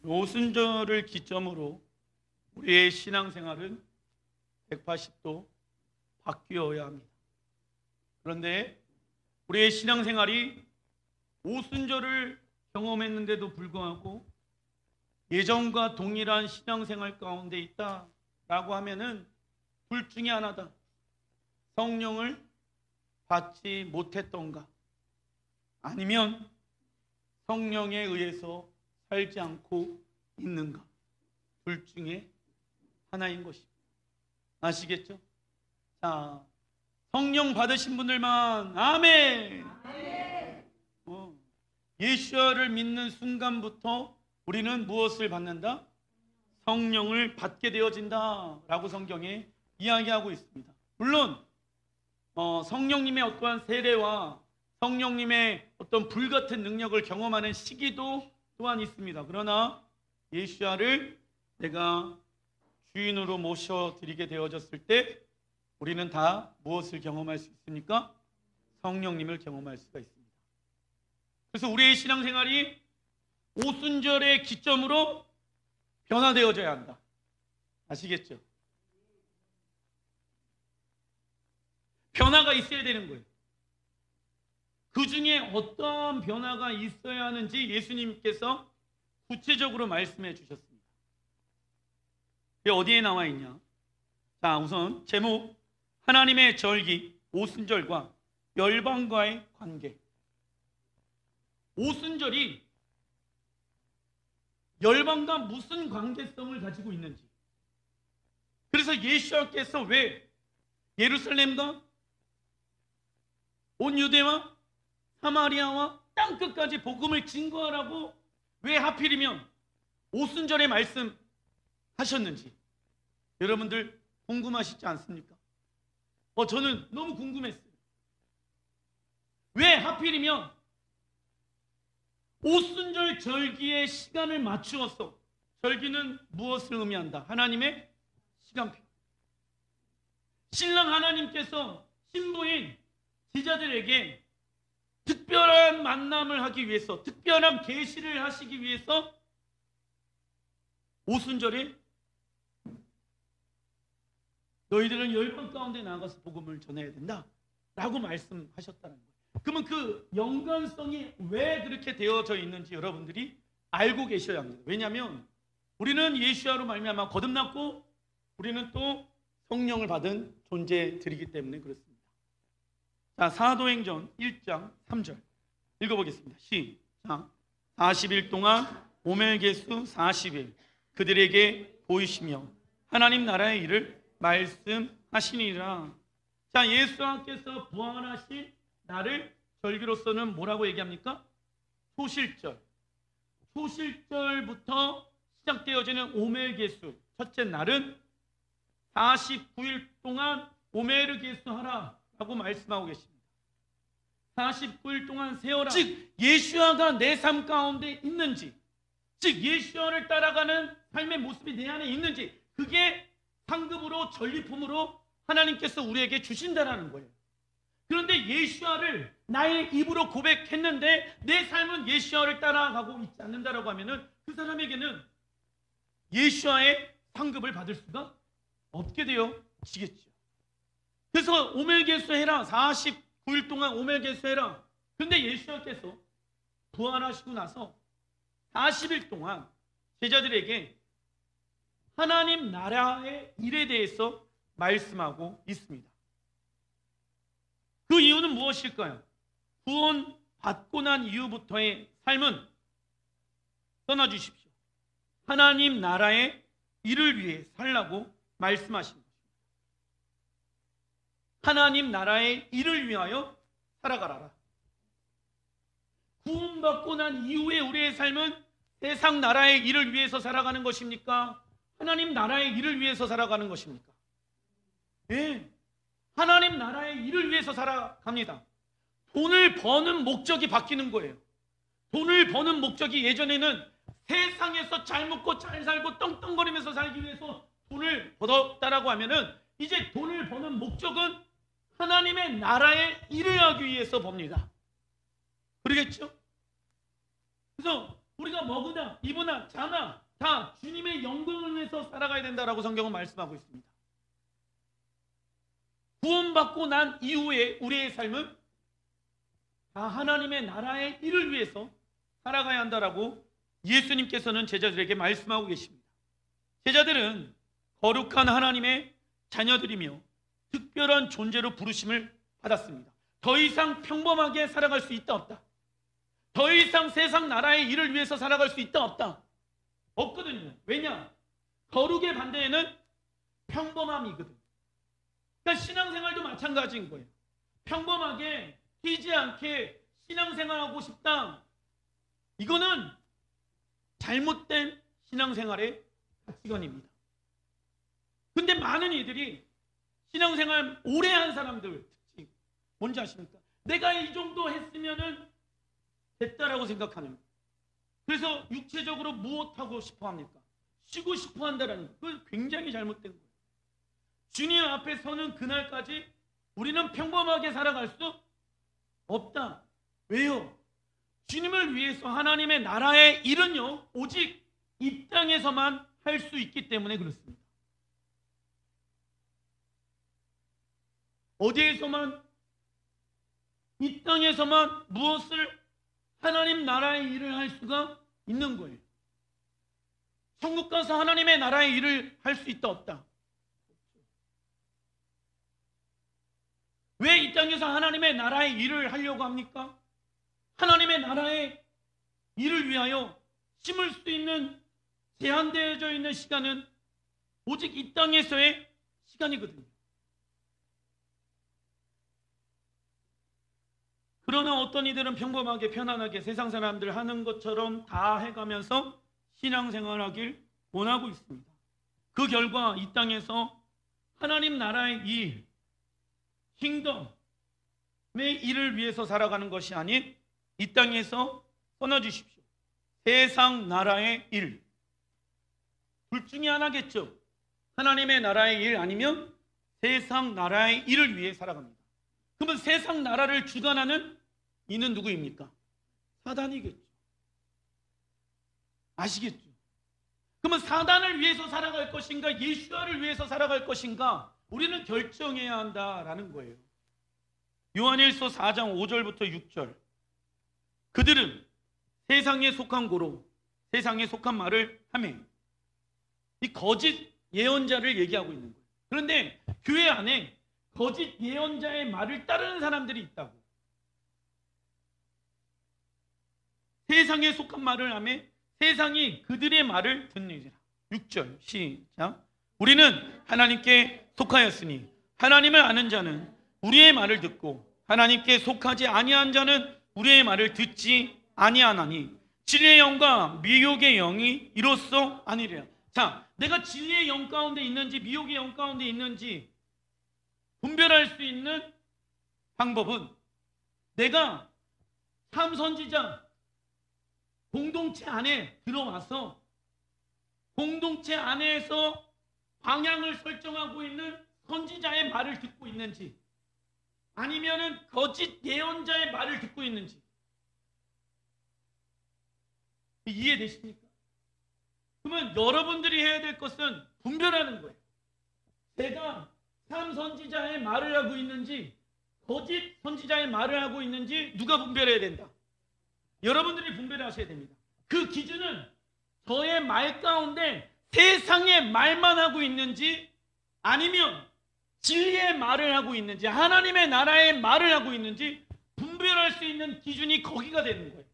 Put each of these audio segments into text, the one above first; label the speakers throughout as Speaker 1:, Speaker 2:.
Speaker 1: 오순절을 기점으로 우리의 신앙생활은 180도 바뀌어야 합니다. 그런데 우리의 신앙생활이 오순절을 경험했는데도 불구하고 예전과 동일한 신앙생활 가운데 있다라고 하면은 둘 중에 하나다. 성령을 받지 못했던가, 아니면 성령에 의해서 살지 않고 있는가, 둘 중에 하나인 것입니다. 아시겠죠? 자, 성령 받으신 분들만 아멘. 예수를 믿는 순간부터 우리는 무엇을 받는다? 성령을 받게 되어진다라고 성경에 이야기하고 있습니다. 물론 성령님의 어떠한 세례와 성령님의 어떤 불같은 능력을 경험하는 시기도 또한 있습니다. 그러나 예수를 내가 주인으로 모셔드리게 되어졌을 때 우리는 다 무엇을 경험할 수 있습니까? 성령님을 경험할 수가 있습니다. 그래서 우리의 신앙생활이 오순절의 기점으로 변화되어져야 한다. 아시겠죠? 변화가 있어야 되는 거예요. 그 중에 어떤 변화가 있어야 하는지 예수님께서 구체적으로 말씀해 주셨습니다. 이게 어디에 나와 있냐? 자, 우선 제목, 하나님의 절기, 오순절과 열방과의 관계. 오순절이 열방과 무슨 관계성을 가지고 있는지, 그래서 예수께서 왜 예루살렘과 온 유대와 사마리아와 땅끝까지 복음을 증거하라고 왜 하필이면 오순절에 말씀하셨는지 여러분들 궁금하시지 않습니까? 저는 너무 궁금했어요. 왜 하필이면 오순절 절기의 시간을 맞추어서, 절기는 무엇을 의미한다? 하나님의 시간표. 신랑 하나님께서 신부인 제자들에게 특별한 만남을 하기 위해서, 특별한 계시를 하시기 위해서 오순절에 너희들은 열방 가운데 나가서 복음을 전해야 된다 라고 말씀하셨다는 거예요. 그러면 그 연관성이 왜 그렇게 되어져 있는지 여러분들이 알고 계셔야 합니다. 왜냐하면 우리는 예수야로 말미암아 거듭났고 우리는 또 성령을 받은 존재들이기 때문에 그렇습니다. 자, 사도행전 1장 3절 읽어보겠습니다. 시작. 40일 동안 오멜게수 40일 그들에게 보이시며 하나님 나라의 일을 말씀하시니라. 자, 예수님께서 부활하신 날을 절기로서는 뭐라고 얘기합니까? 초실절. 초실절부터 시작되어지는 오멜게수 첫째 날은 49일 동안 오멜게수 하라라고 말씀하고 계십니다. 49일 동안 세어라. 즉 예수아가 내 삶 가운데 있는지, 즉 예수아를 따라가는 삶의 모습이 내 안에 있는지, 그게 상급으로 전리품으로 하나님께서 우리에게 주신다라는 거예요. 그런데 예수아를 나의 입으로 고백했는데 내 삶은 예수아를 따라가고 있지 않는다라고 하면은 그 사람에게는 예수아의 상급을 받을 수가 없게 되어지겠죠. 그래서 오멜게수 해라. 49일 동안 오멜게수 해라. 그런데 예수님께서 부활하시고 나서 40일 동안 제자들에게 하나님 나라의 일에 대해서 말씀하고 있습니다. 그 이유는 무엇일까요? 구원 받고 난 이후부터의 삶은 떠나주십시오. 하나님 나라의 일을 위해 살라고 말씀하신 것입니다. 하나님 나라의 일을 위하여 살아가라. 구원받고 난 이후에 우리의 삶은 세상 나라의 일을 위해서 살아가는 것입니까? 하나님 나라의 일을 위해서 살아가는 것입니까? 네, 하나님 나라의 일을 위해서 살아갑니다. 돈을 버는 목적이 바뀌는 거예요. 돈을 버는 목적이 예전에는 세상에서 잘 먹고 잘 살고 떵떵거리면서 살기 위해서 돈을 벌었다라고 하면은 이제 돈을 버는 목적은 하나님의 나라의 일을 하기 위해서 봅니다. 그러겠죠? 그래서 우리가 먹으나 입으나 자나 다 주님의 영광을 위해서 살아가야 된다라고 성경은 말씀하고 있습니다. 구원받고 난 이후에 우리의 삶은 다 하나님의 나라의 일을 위해서 살아가야 한다라고 예수님께서는 제자들에게 말씀하고 계십니다. 제자들은 거룩한 하나님의 자녀들이며 특별한 존재로 부르심을 받았습니다. 더 이상 평범하게 살아갈 수 있다 없다. 더 이상 세상 나라의 일을 위해서 살아갈 수 있다 없다. 없거든요. 왜냐? 거룩의 반대에는 평범함이거든. 그러니까 신앙생활도 마찬가지인 거예요. 평범하게 튀지 않게 신앙생활하고 싶다. 이거는 잘못된 신앙생활의 가치관입니다. 근데 많은 이들이 신앙생활 오래 한 사람들 특징 뭔지 아십니까? 내가 이 정도 했으면은 됐다라고 생각하는 거예요. 그래서 육체적으로 무엇하고 싶어 합니까? 쉬고 싶어 한다라는 거. 그건 굉장히 잘못된 거예요. 주님 앞에 서는 그날까지 우리는 평범하게 살아갈 수 없다. 왜요? 주님을 위해서 하나님의 나라의 일은요 오직 이 땅에서만 할 수 있기 때문에 그렇습니다. 어디에서만? 이 땅에서만 무엇을? 하나님 나라의 일을 할 수가 있는 거예요. 천국 가서 하나님의 나라의 일을 할 수 있다 없다? 왜 이 땅에서 하나님의 나라의 일을 하려고 합니까? 하나님의 나라의 일을 위하여 심을 수 있는 제한되어져 있는 시간은 오직 이 땅에서의 시간이거든요. 그러나 어떤 이들은 평범하게 편안하게 세상 사람들 하는 것처럼 다 해가면서 신앙생활하길 원하고 있습니다. 그 결과 이 땅에서 하나님 나라의 일, 킹덤의 일을 위해서 살아가는 것이 아닌 이 땅에서 끊어주십시오. 세상 나라의 일. 둘 중에 하나겠죠. 하나님의 나라의 일 아니면 세상 나라의 일을 위해 살아갑니다. 그러면 세상 나라를 주관하는 이는 누구입니까? 사단이겠죠. 아시겠죠? 그러면 사단을 위해서 살아갈 것인가 예수와를 위해서 살아갈 것인가 우리는 결정해야 한다라는 거예요. 요한일서 4장 5절부터 6절. 그들은 세상에 속한 고로 세상에 속한 말을 하며 이 거짓 예언자를 얘기하고 있는 거예요. 그런데 교회 안에 거짓 예언자의 말을 따르는 사람들이 있다고. 세상에 속한 말을 하며 세상이 그들의 말을 듣느니라. 6절 시작. 우리는 하나님께 속하였으니 하나님을 아는 자는 우리의 말을 듣고 하나님께 속하지 아니한 자는 우리의 말을 듣지 아니하나니 진리의 영과 미혹의 영이 이로써 아니래요. 자, 내가 진리의 영 가운데 있는지 미혹의 영 가운데 있는지 분별할 수 있는 방법은 내가 참 선지자 공동체 안에 들어와서 공동체 안에서 방향을 설정하고 있는 선지자의 말을 듣고 있는지 아니면은 거짓 예언자의 말을 듣고 있는지 이해되십니까? 그러면 여러분들이 해야 될 것은 분별하는 거예요. 제가 참 선지자의 말을 하고 있는지 거짓 선지자의 말을 하고 있는지 누가 분별해야 된다? 여러분들이 분별하셔야 됩니다. 그 기준은 저의 말 가운데 세상의 말만 하고 있는지 아니면 진리의 말을 하고 있는지 하나님의 나라의 말을 하고 있는지 분별할 수 있는 기준이 거기가 되는 거예요.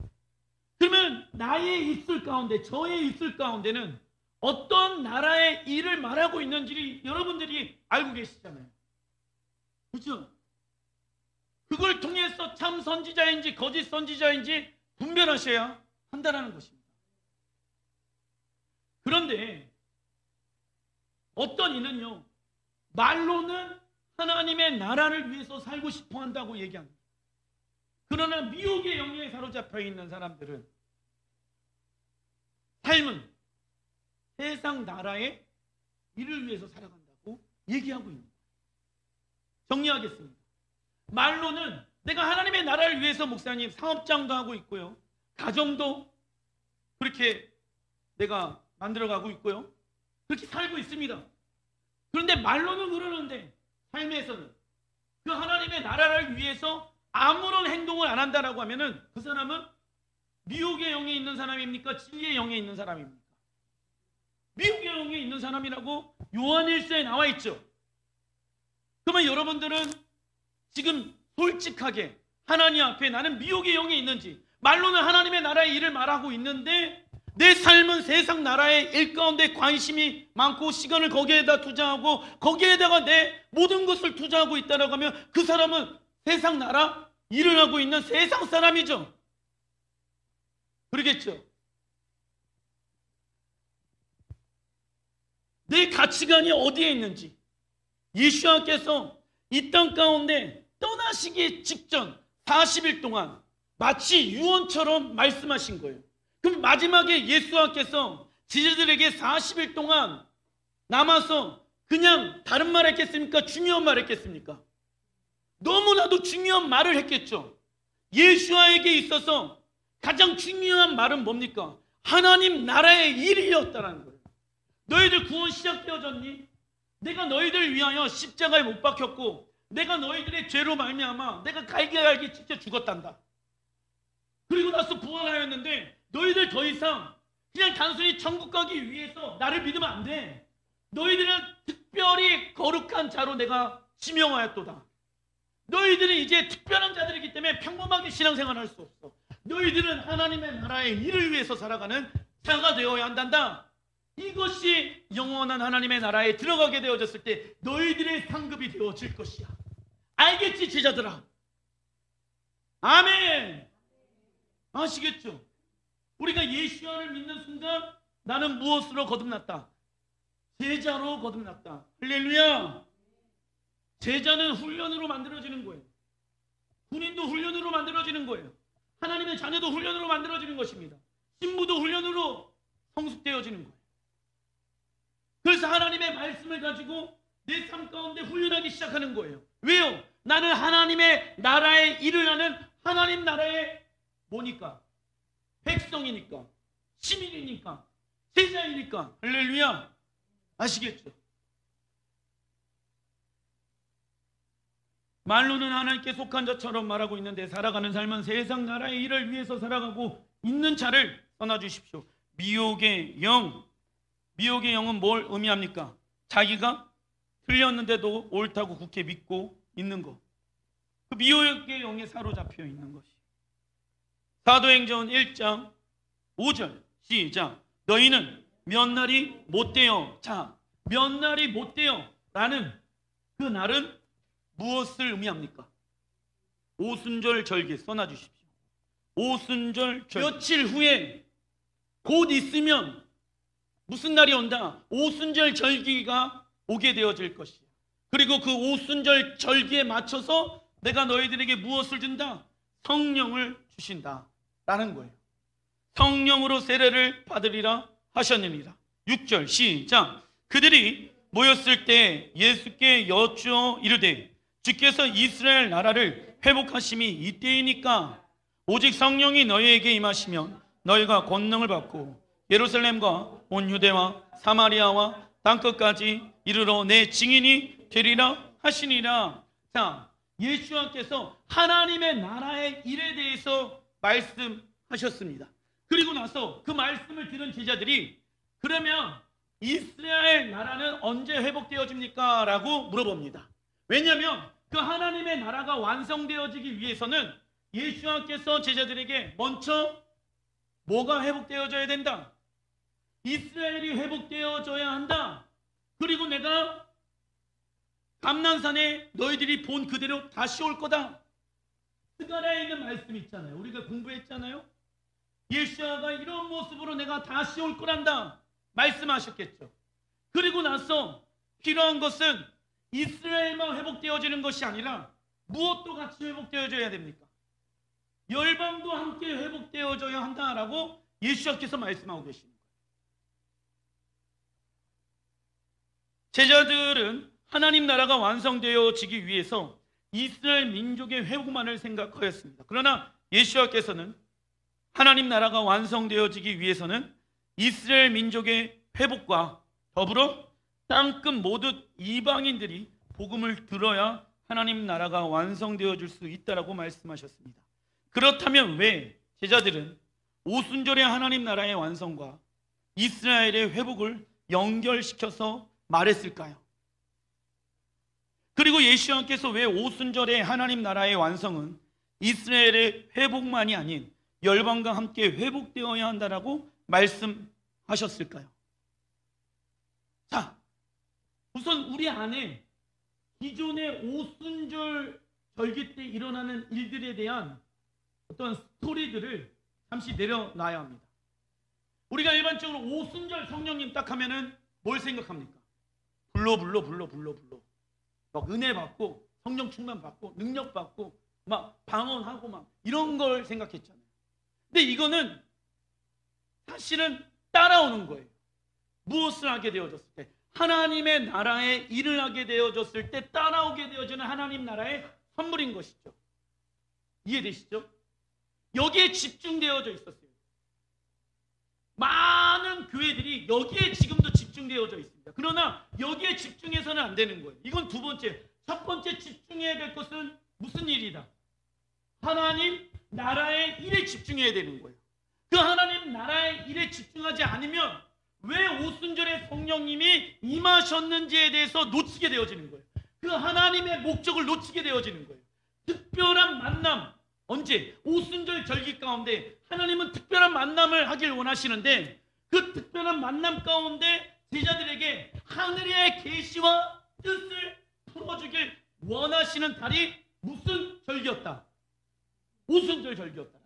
Speaker 1: 그러면 나의 입술 가운데 저의 입술 가운데는 어떤 나라의 일을 말하고 있는지 여러분들이 알고 계시잖아요. 그렇죠? 그걸 통해서 참 선지자인지 거짓 선지자인지 분별하셔야 한다는 것입니다. 그런데 어떤 이는요 말로는 하나님의 나라를 위해서 살고 싶어 한다고 얘기합니다. 그러나 미혹의 영에 사로잡혀 있는 사람들은 삶은 세상 나라의 일을 위해서 살아간다고 얘기하고 있는 거예요. 정리하겠습니다. 말로는 내가 하나님의 나라를 위해서 목사님 사업장도 하고 있고요. 가정도 그렇게 내가 만들어가고 있고요. 그렇게 살고 있습니다. 그런데 말로는 그러는데 삶에서는 그 하나님의 나라를 위해서 아무런 행동을 안 한다라고 하면은 그 사람은 미혹의 영에 있는 사람입니까? 진리의 영에 있는 사람입니까? 미혹의 영에 있는 사람이라고 요한일서에 나와 있죠. 그러면 여러분들은 지금 솔직하게 하나님 앞에 나는 미혹의 영에 있는지, 말로는 하나님의 나라의 일을 말하고 있는데 내 삶은 세상 나라의 일 가운데 관심이 많고 시간을 거기에다 투자하고 거기에다가 내 모든 것을 투자하고 있다라고 하면 그 사람은 세상 나라 일을 하고 있는 세상 사람이죠. 그러겠죠. 내 가치관이 어디에 있는지, 예수님께서 이 땅 가운데 떠나시기 직전 40일 동안 마치 유언처럼 말씀하신 거예요. 그럼 마지막에 예수님께서 지지들에게 40일 동안 남아서 그냥 다른 말 했겠습니까? 중요한 말 했겠습니까? 너무나도 중요한 말을 했겠죠. 예수와에게 있어서 가장 중요한 말은 뭡니까? 하나님 나라의 일이었다는 거예요. 너희들 구원 시작되어졌니? 내가 너희들 위하여 십자가에 못 박혔고 내가 너희들의 죄로 말미암아 내가 갈기갈기 찢겨 죽었단다. 그리고 나서 부활하였는데 너희들 더 이상 그냥 단순히 천국 가기 위해서 나를 믿으면 안 돼. 너희들은 특별히 거룩한 자로 내가 지명하였도다. 너희들은 이제 특별한 자들이기 때문에 평범하게 신앙생활을 할 수 없어. 너희들은 하나님의 나라의 일을 위해서 살아가는 자가 되어야 한단다. 이것이 영원한 하나님의 나라에 들어가게 되어졌을 때 너희들의 상급이 되어질 것이야. 알겠지, 제자들아? 아멘. 아시겠죠? 우리가 예수를 믿는 순간 나는 무엇으로 거듭났다? 제자로 거듭났다. 할렐루야. 제자는 훈련으로 만들어지는 거예요. 군인도 훈련으로 만들어지는 거예요. 하나님의 자녀도 훈련으로 만들어지는 것입니다. 신부도 훈련으로 성숙되어지는 거예요. 그래서 하나님의 말씀을 가지고 내 삶 가운데 훈련하기 시작하는 거예요. 왜요? 나는 하나님의 나라의 일을 하는 하나님 나라의 뭐니까? 백성이니까, 시민이니까, 제자이니까. 할렐루야. 아시겠죠? 말로는 하나님께 속한 자처럼 말하고 있는데 살아가는 삶은 세상 나라의 일을 위해서 살아가고 있는 자를 떠나주십시오. 미혹의 영. 미혹의 영은 뭘 의미합니까? 자기가 틀렸는데도 옳다고 굳게 믿고 있는 것. 그 미혹의 영에 사로잡혀 있는 것이. 사도행전 1장 5절 시작. 너희는 몇 날이 못되어. 자, 몇 날이 못되어 라는 그 날은 무엇을 의미합니까? 오순절 절기 써놔주십시오. 오순절 절기. 며칠 후에 곧 있으면 무슨 날이 온다? 오순절 절기가 오게 되어질 것이야. 그리고 그 오순절 절기에 맞춰서 내가 너희들에게 무엇을 준다? 성령을 주신다 라는 거예요. 성령으로 세례를 받으리라 하셨느니라. 6절 시작. 그들이 모였을 때 예수께 여쭈어 이르되 주께서 이스라엘 나라를 회복하심이 이때이니까 오직 성령이 너희에게 임하시면 너희가 권능을 받고 예루살렘과 온 유대와 사마리아와 땅끝까지 이르러 내 증인이 되리라 하시니라. 자, 예수님께서 하나님의 나라의 일에 대해서 말씀하셨습니다. 그리고 나서 그 말씀을 들은 제자들이 그러면 이스라엘 나라는 언제 회복되어집니까? 라고 물어봅니다. 왜냐하면 그 하나님의 나라가 완성되어지기 위해서는 예수님께서 제자들에게 먼저 뭐가 회복되어져야 된다? 이스라엘이 회복되어져야 한다. 그리고 내가 감난산에 너희들이 본 그대로 다시 올 거다. 스가랴에 있는 말씀 있잖아요. 우리가 공부했잖아요. 예수야가 이런 모습으로 내가 다시 올 거란다 말씀하셨겠죠. 그리고 나서 필요한 것은 이스라엘만 회복되어지는 것이 아니라 무엇도 같이 회복되어져야 됩니까? 열방도 함께 회복되어져야 한다라고 예수님께서 말씀하고 계십니다. 제자들은 하나님 나라가 완성되어지기 위해서 이스라엘 민족의 회복만을 생각하였습니다. 그러나 예수님께서는 하나님 나라가 완성되어지기 위해서는 이스라엘 민족의 회복과 더불어 땅끝 모든 이방인들이 복음을 들어야 하나님 나라가 완성되어질 수 있다라고 말씀하셨습니다. 그렇다면 왜 제자들은 오순절의 하나님 나라의 완성과 이스라엘의 회복을 연결시켜서 말했을까요? 그리고 예수님께서 왜 오순절의 하나님 나라의 완성은 이스라엘의 회복만이 아닌 열방과 함께 회복되어야 한다라고 말씀하셨을까요? 자, 우선 우리 안에 기존의 오순절 절기 때 일어나는 일들에 대한 어떤 스토리들을 잠시 내려놔야 합니다. 우리가 일반적으로 오순절 성령님 딱 하면은 뭘 생각합니까? 불러. 막 은혜 받고 성령 충만 받고 능력 받고 막 방언하고 막 이런 걸 생각했잖아요. 근데 이거는 사실은 따라오는 거예요. 무엇을 하게 되어졌을 때, 하나님의 나라에 일을 하게 되어졌을 때 따라오게 되어지는 하나님 나라의 선물인 것이죠. 이해되시죠? 여기에 집중되어져 있었어요. 많은 교회들이 여기에 지금도 집중되어져 있습니다. 그러나 여기에 집중해서는 안 되는 거예요. 이건 두 번째. 첫 번째 집중해야 될 것은 무슨 일이다? 하나님 나라의 일에 집중해야 되는 거예요. 그 하나님 나라의 일에 집중하지 않으면 왜 오순절에 성령님이 임하셨는지에 대해서 놓치게 되어지는 거예요. 그 하나님의 목적을 놓치게 되어지는 거예요. 특별한 만남, 언제? 오순절 절기 가운데 하나님은 특별한 만남을 하길 원하시는데 그 특별한 만남 가운데 제자들에게 하늘의 계시와 뜻을 풀어주길 원하시는 달이 무슨 절기였다? 오순절 절기였다.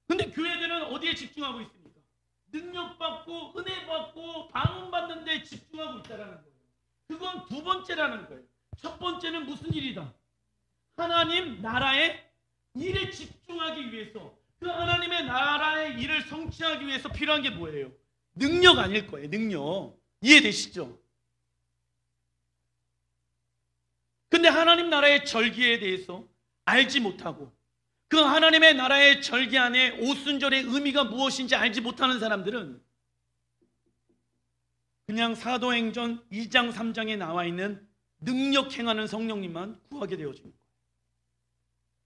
Speaker 1: 근데 교회들은 어디에 집중하고 있습니까? 능력받고 은혜받고 방언받는 데 집중하고 있다는 거예요. 그건 두 번째라는 거예요. 첫 번째는 무슨 일이다? 하나님 나라의 일에 집중하기 위해서, 그 하나님의 나라의 일을 성취하기 위해서 필요한 게 뭐예요? 능력 아닐 거예요. 능력. 이해되시죠? 근데 하나님 나라의 절기에 대해서 알지 못하고 그 하나님의 나라의 절기 안에 오순절의 의미가 무엇인지 알지 못하는 사람들은 그냥 사도행전 2장 3장에 나와 있는 능력 행하는 성령님만 구하게 되어집니다.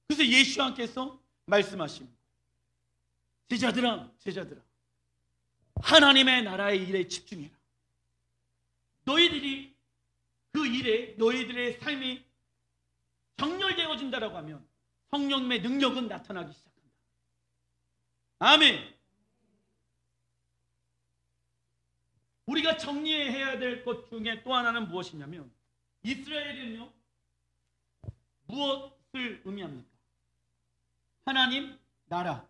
Speaker 1: 그래서 예수님께서 말씀하십니다. 제자들아 하나님의 나라의 일에 집중해라. 너희들이 그 일에 너희들의 삶이 정렬되어진다라고 하면 성령님의 능력은 나타나기 시작한다. 아멘. 우리가 정리해야 될 것 중에 또 하나는 무엇이냐면 이스라엘은요 무엇을 의미합니까? 하나님 나라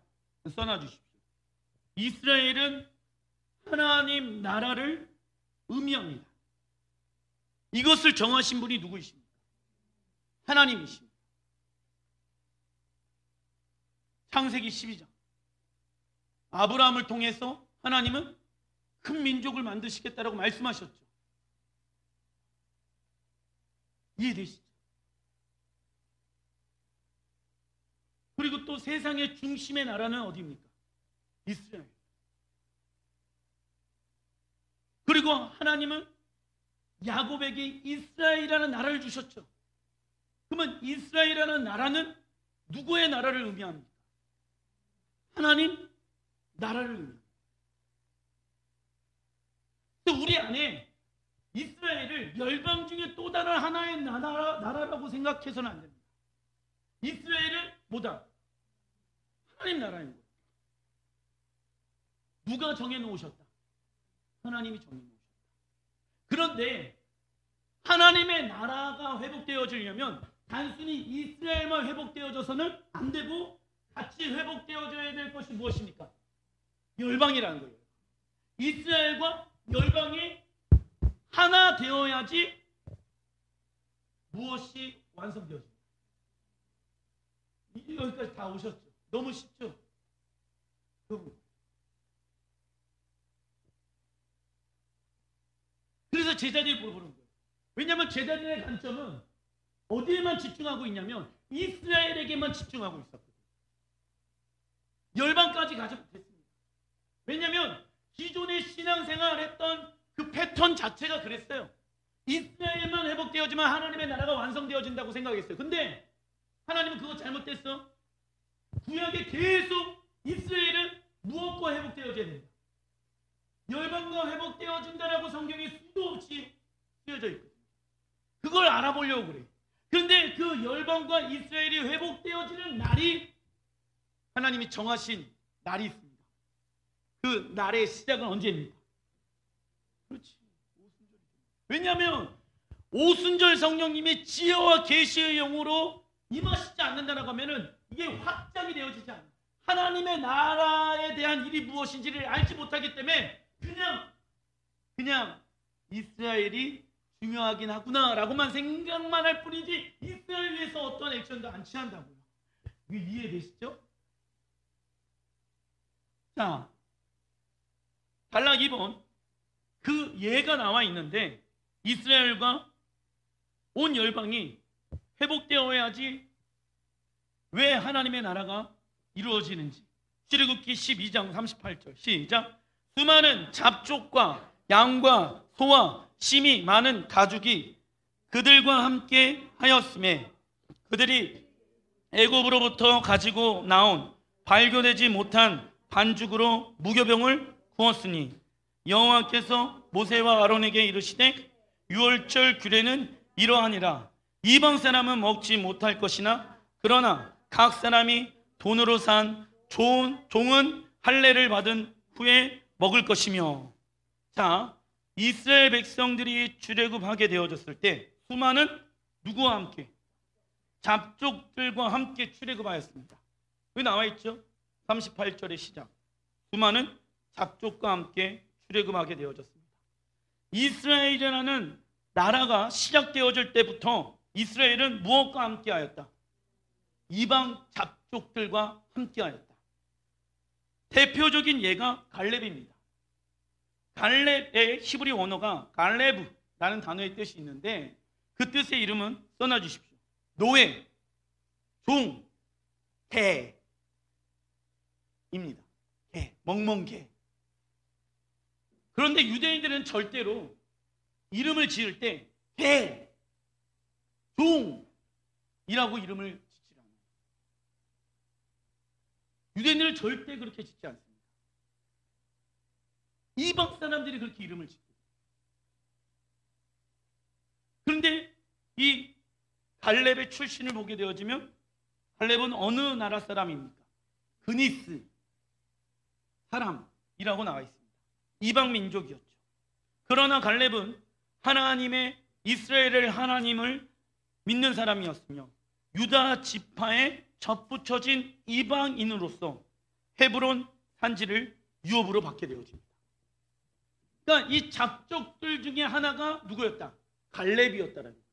Speaker 1: 써놔주십시오. 이스라엘은 하나님 나라를 의미합니다. 이것을 정하신 분이 누구이십니까? 하나님이십니다. 창세기 12장 아브라함을 통해서 하나님은 큰 민족을 만드시겠다라고 말씀하셨죠. 이해되시죠? 그리고 또 세상의 중심의 나라는 어디입니까? 이스라엘. 그리고 하나님은 야곱에게 이스라엘이라는 나라를 주셨죠. 그러면 이스라엘이라는 나라는 누구의 나라를 의미합니까? 하나님 나라를 의미합니다. 우리 안에 이스라엘을 열방 중에 또 다른 하나의 나라라고 생각해서는 안 됩니다. 이스라엘은 뭐다? 하나님 나라인 거예요. 누가 정해놓으셨다? 하나님이 정해놓으셨다. 그런데 하나님의 나라가 회복되어지려면 단순히 이스라엘만 회복되어져서는 안 되고 같이 회복되어져야 될 것이 무엇입니까? 열방이라는 거예요. 이스라엘과 열방이 하나 되어야지 무엇이 완성되어집니다. 여기까지 다 오셨죠? 너무 쉽죠? 그래서 제자들이 물어보는 거예요. 왜냐하면 제자들의 관점은 어디에만 집중하고 있냐면 이스라엘에게만 집중하고 있었거든요. 열방까지 가지 못했습니다. 왜냐하면 기존의 신앙생활을 했던 그 패턴 자체가 그랬어요. 이스라엘만 회복되어지면 하나님의 나라가 완성되어진다고 생각했어요. 근데 하나님은 그거 잘못됐어. 구약에 계속 이스라엘은 무엇과 회복되어져야 된다. 열방과 회복되어진다라고 성경에 수도 없이 쓰여져 있거든요. 그걸 알아보려고 그래요. 그런데 그 열방과 이스라엘이 회복되어지는 날이 하나님이 정하신 날이 있습니다. 그 날의 시작은 언제입니까? 그렇지, 오순절이죠. 왜냐하면 오순절 성령님의 지혜와 계시의 영으로 임하시지 않는다라고 하면은 이게 확장이 되어지지 않아요. 하나님의 나라에 대한 일이 무엇인지를 알지 못하기 때문에 그냥 이스라엘이 중요하긴 하구나라고만 생각만 할 뿐이지 이스라엘 위해서 어떤 액션도 안 취한다고요. 이게 이해되시죠? 자, 단락 2번 그 예가 나와 있는데 이스라엘과 온 열방이 회복되어야지 왜 하나님의 나라가 이루어지는지. 출애굽기 12장 38절 시작. 수많은 잡족과 양과 소와 심이 많은 가축이 그들과 함께 하였음에 그들이 애굽으로부터 가지고 나온 발교되지 못한 반죽으로 무교병을 구웠으니 여호와께서 모세와 아론에게 이르시되 유월절 규례는 이러하니라. 이방 사람은 먹지 못할 것이나 그러나 각 사람이 돈으로 산 종은 할례를 받은 후에 먹을 것이며. 자, 이스라엘 백성들이 출애굽하게 되어졌을 때 수많은 누구와 함께? 잡족들과 함께 출애굽하였습니다. 여기 나와 있죠? 38절의 시작. 수많은 잡족과 함께 출애굽하게 되어졌습니다. 이스라엘이라는 나라가 시작되어질 때부터 이스라엘은 무엇과 함께하였다? 이방 잡족들과 함께하였다. 대표적인 예가 갈렙입니다. 갈렙의 히브리 원어가 갈레브라는 단어의 뜻이 있는데 그 뜻의 이름은 써놔 주십시오. 노예, 종, 개입니다. 개, 멍멍개. 그런데 유대인들은 절대로 이름을 지을 때 개, 종이라고 이름을 짓지 않아요. 유대인들은 절대 그렇게 짓지 않습니다. 이방 사람들이 그렇게 이름을 짓고. 그런데 이 갈렙의 출신을 보게 되어지면 갈렙은 어느 나라 사람입니까? 그니스 사람이라고 나와 있습니다. 이방 민족이었죠. 그러나 갈렙은 하나님의 이스라엘의 하나님을 믿는 사람이었으며 유다 지파에 접붙여진 이방인으로서 헤브론 산지를 유업으로 받게 되어집니다. 그러니까 이 잡족들 중에 하나가 누구였다? 갈렙이었다라는 거예요.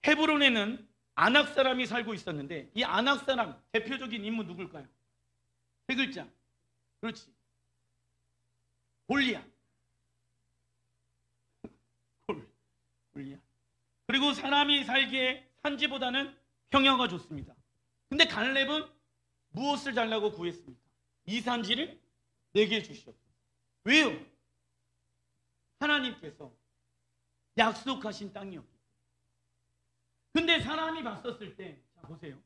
Speaker 1: 헤브론에는 아낙 사람이 살고 있었는데 이 아낙 사람 대표적인 인물 누굴까요? 세 글자. 그렇지. 골리앗. 골리앗. 그리고 사람이 살기에 산지보다는 평야가 좋습니다. 근데 갈렙은 무엇을 달라고 구했습니까? 이 산지를 내게 주시옵소서. 왜요? 하나님께서 약속하신 땅이었기 때문에. 근데 사람이 봤었을 때, 자 보세요.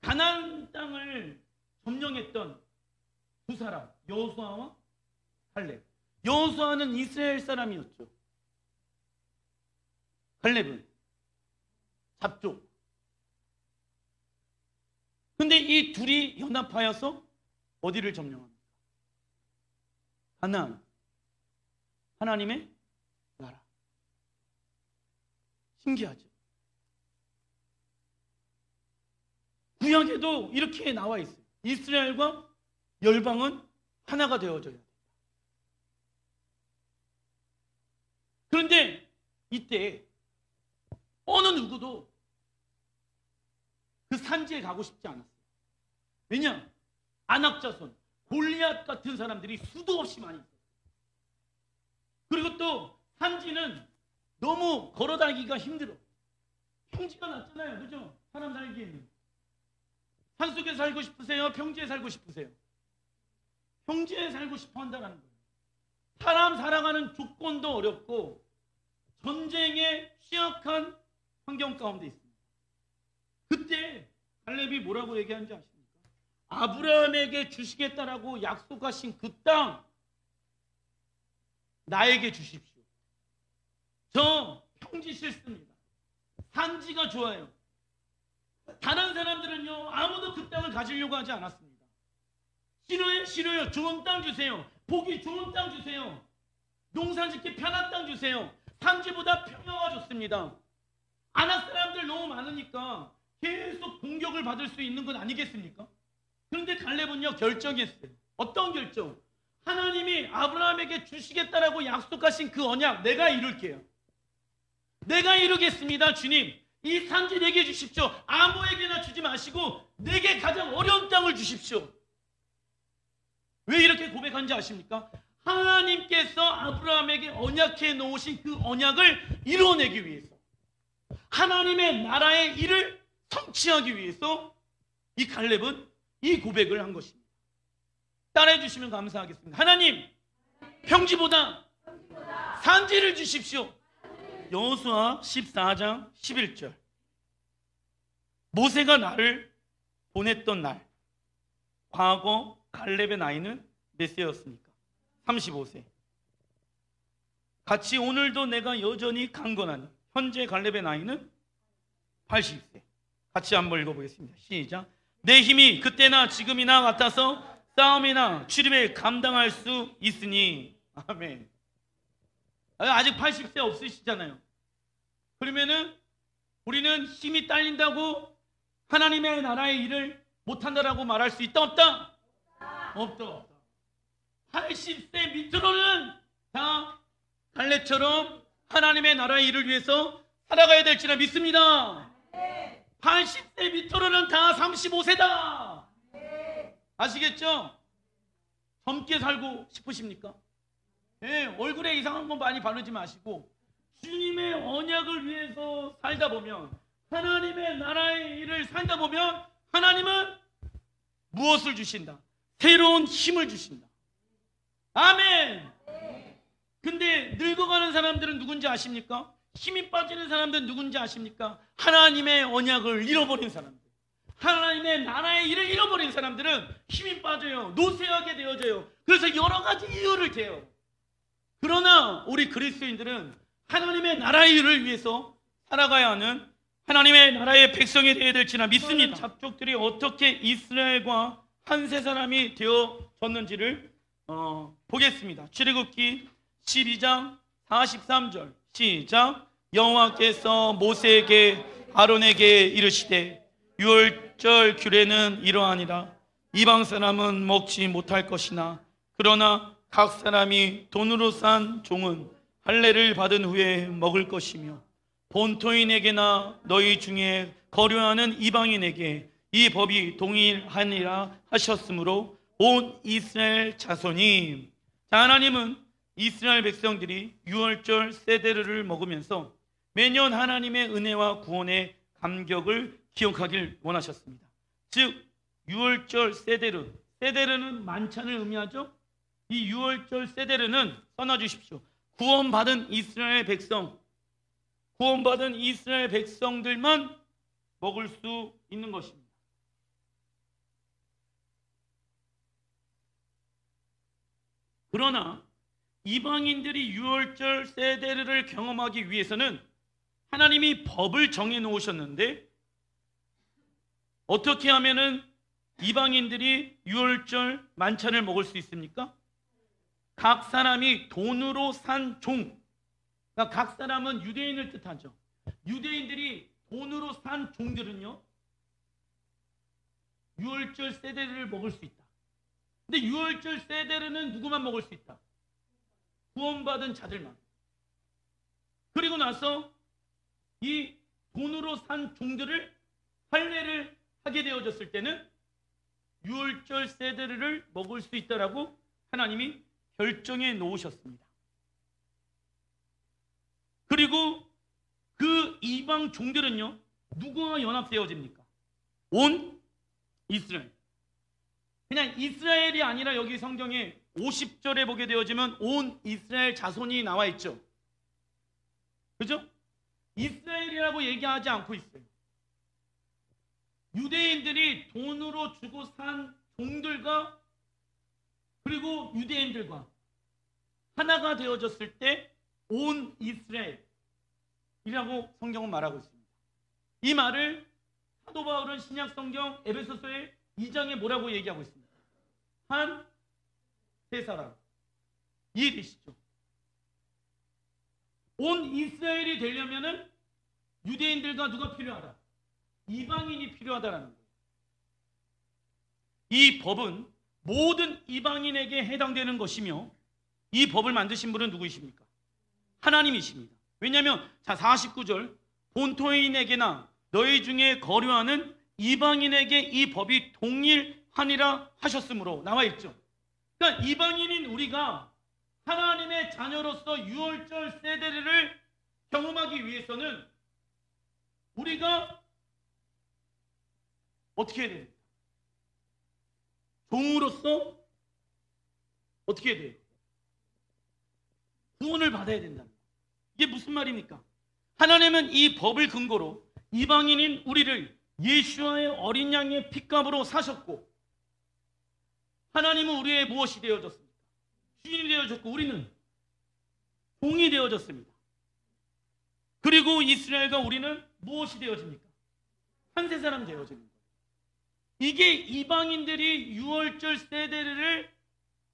Speaker 1: 가나안 땅을 점령했던 두 사람, 여호수아와 갈렙. 여호수아는 이스라엘 사람이었죠. 갈렙은 잡족. 근데 이 둘이 연합하여서 어디를 점령합니까? 가나안. 하나님의 나라. 신기하죠? 구약에도 이렇게 나와 있어요. 이스라엘과 열방은 하나가 되어져야 돼요. 그런데 이때 어느 누구도 그 산지에 가고 싶지 않았어요. 왜냐? 아낙 자손, 골리앗 같은 사람들이 수도 없이 많이 있어요. 그리고 또 산지는 너무 걸어다니기가 힘들어. 평지가 낫잖아요. 그죠? 사람 살기에는. 산속에 살고 싶으세요? 평지에 살고 싶으세요? 평지에 살고 싶어 한다는 거예요. 사람 살아가는 조건도 어렵고 전쟁에 취약한 환경 가운데 있습니다. 그때 갈렙이 뭐라고 얘기하는지 아십니까? 아브라함에게 주시겠다라고 약속하신 그 땅 나에게 주십시오. 저 평지 싫습니다. 산지가 좋아요. 다른 사람들은요, 아무도 그 땅을 가지려고 하지 않았습니다. 싫어요? 싫어요. 좋은 땅 주세요. 보기 좋은 땅 주세요. 농사짓기 편한 땅 주세요. 산지보다 평야가 좋습니다. 아낙 사람들 너무 많으니까 계속 공격을 받을 수 있는 건 아니겠습니까? 그런데 갈렙은요, 결정했어요. 어떤 결정? 하나님이 아브라함에게 주시겠다라고 약속하신 그 언약 내가 이룰게요. 내가 이루겠습니다. 주님, 이 산지 내게 주십시오. 아무에게나 주지 마시고 내게 가장 어려운 땅을 주십시오. 왜 이렇게 고백한지 아십니까? 하나님께서 아브라함에게 언약해 놓으신 그 언약을 이루어내기 위해서, 하나님의 나라의 일을 성취하기 위해서 이 갈렙은 이 고백을 한 것입니다. 따라해 주시면 감사하겠습니다. 하나님, 평지보다 산지를 주십시오. 여호수아 14장 11절. 모세가 나를 보냈던 날, 과거 갈렙의 나이는 몇 세였습니까? 35세. 같이 오늘도 내가 여전히 강건하니 현재 갈렙의 나이는 80세. 같이 한번 읽어보겠습니다. 시작. 내 힘이 그때나 지금이나 같아서 싸움이나 출입에 감당할 수 있으니. 아멘. 아직 80세 없으시잖아요. 그러면은 우리는 힘이 딸린다고 하나님의 나라의 일을 못한다라고 말할 수 있다 없다? 없다. 80세 밑으로는 다 갈렙처럼 하나님의 나라의 일을 위해서 살아가야 될지라 믿습니다. 80세 밑으로는 다 35세다. 아시겠죠? 젊게 살고 싶으십니까? 네, 얼굴에 이상한 거 많이 바르지 마시고 주님의 언약을 위해서 살다 보면, 하나님의 나라의 일을 살다 보면 하나님은 무엇을 주신다? 새로운 힘을 주신다. 아멘. 근데 늙어가는 사람들은 누군지 아십니까? 힘이 빠지는 사람들은 누군지 아십니까? 하나님의 언약을 잃어버린 사람들, 하나님의 나라의 일을 잃어버린 사람들은 힘이 빠져요. 노쇠하게 되어져요. 그래서 여러 가지 이유를 대요. 그러나 우리 그리스도인들은 하나님의 나라의 일을 위해서 살아가야 하는 하나님의 나라의 백성이 되어야 될지나 믿습니다. 잡족들이 어떻게 이스라엘과 한 세 사람이 되어졌는지를 보겠습니다. 출애굽기 12장 43절 시작. 여호와께서 모세에게 아론에게 이르시되 유월절 규례는 이러하니라. 이방 사람은 먹지 못할 것이나 그러나 각 사람이 돈으로 산 종은 할례를 받은 후에 먹을 것이며 본토인에게나 너희 중에 거류하는 이방인에게 이 법이 동일하니라 하셨으므로 온 이스라엘 자손이. 자, 하나님은 이스라엘 백성들이 유월절 세데르를 먹으면서 매년 하나님의 은혜와 구원의 감격을 기억하길 원하셨습니다. 즉 유월절 세데르, 세데르는 만찬을 의미하죠. 이 유월절 세데르는 써놔주십시오. 구원받은 이스라엘 백성, 구원받은 이스라엘 백성들만 먹을 수 있는 것입니다. 그러나 이방인들이 유월절 세데르를 경험하기 위해서는 하나님이 법을 정해 놓으셨는데, 어떻게 하면은 이방인들이 유월절 만찬을 먹을 수 있습니까? 각 사람이 돈으로 산 종, 그러니까 각 사람은 유대인을 뜻하죠. 유대인들이 돈으로 산 종들은요, 유월절 세데르를 먹을 수 있다. 근데 유월절 세데르는 누구만 먹을 수 있다? 구원받은 자들만. 그리고 나서 이 돈으로 산 종들을 할례를 하게 되어졌을 때는 유월절 세데르를 먹을 수 있다라고 하나님이 결정해 놓으셨습니다. 그리고 그 이방 종들은요, 누구와 연합되어집니까? 온 이스라엘. 그냥 이스라엘이 아니라 여기 성경에 50절에 보게 되어지면 온 이스라엘 자손이 나와 있죠. 그죠? 이스라엘이라고 얘기하지 않고 있어요. 유대인들이 돈으로 주고 산 종들과 그리고 유대인들과 하나가 되어졌을 때 온 이스라엘이라고 성경은 말하고 있습니다. 이 말을 사도 바울은 신약 성경 에베소서의 2장에 뭐라고 얘기하고 있습니다. 한 세 사람. 이해되시죠? 온 이스라엘이 되려면은 유대인들과 누가 필요하다? 이방인이 필요하다라는 거예요. 이 법은 모든 이방인에게 해당되는 것이며 이 법을 만드신 분은 누구이십니까? 하나님이십니다. 왜냐하면 자 49절 본토인에게나 너희 중에 거류하는 이방인에게 이 법이 동일하니라 하셨으므로 나와 있죠. 그러니까 이방인인 우리가 하나님의 자녀로서 유월절 세대를 경험하기 위해서는 우리가 어떻게 해야 됩니까? 종으로서 어떻게 해야 돼요? 구원을 받아야 된다는 거예요. 이게 무슨 말입니까? 하나님은 이 법을 근거로 이방인인 우리를 예수와의 어린 양의 핏값으로 사셨고, 하나님은 우리의 무엇이 되어졌습니까? 주인이 되어졌고 우리는 종이 되어졌습니다. 그리고 이스라엘과 우리는 무엇이 되어집니까? 한 세 사람 되어지는 거예요. 이게 이방인들이 유월절 세대를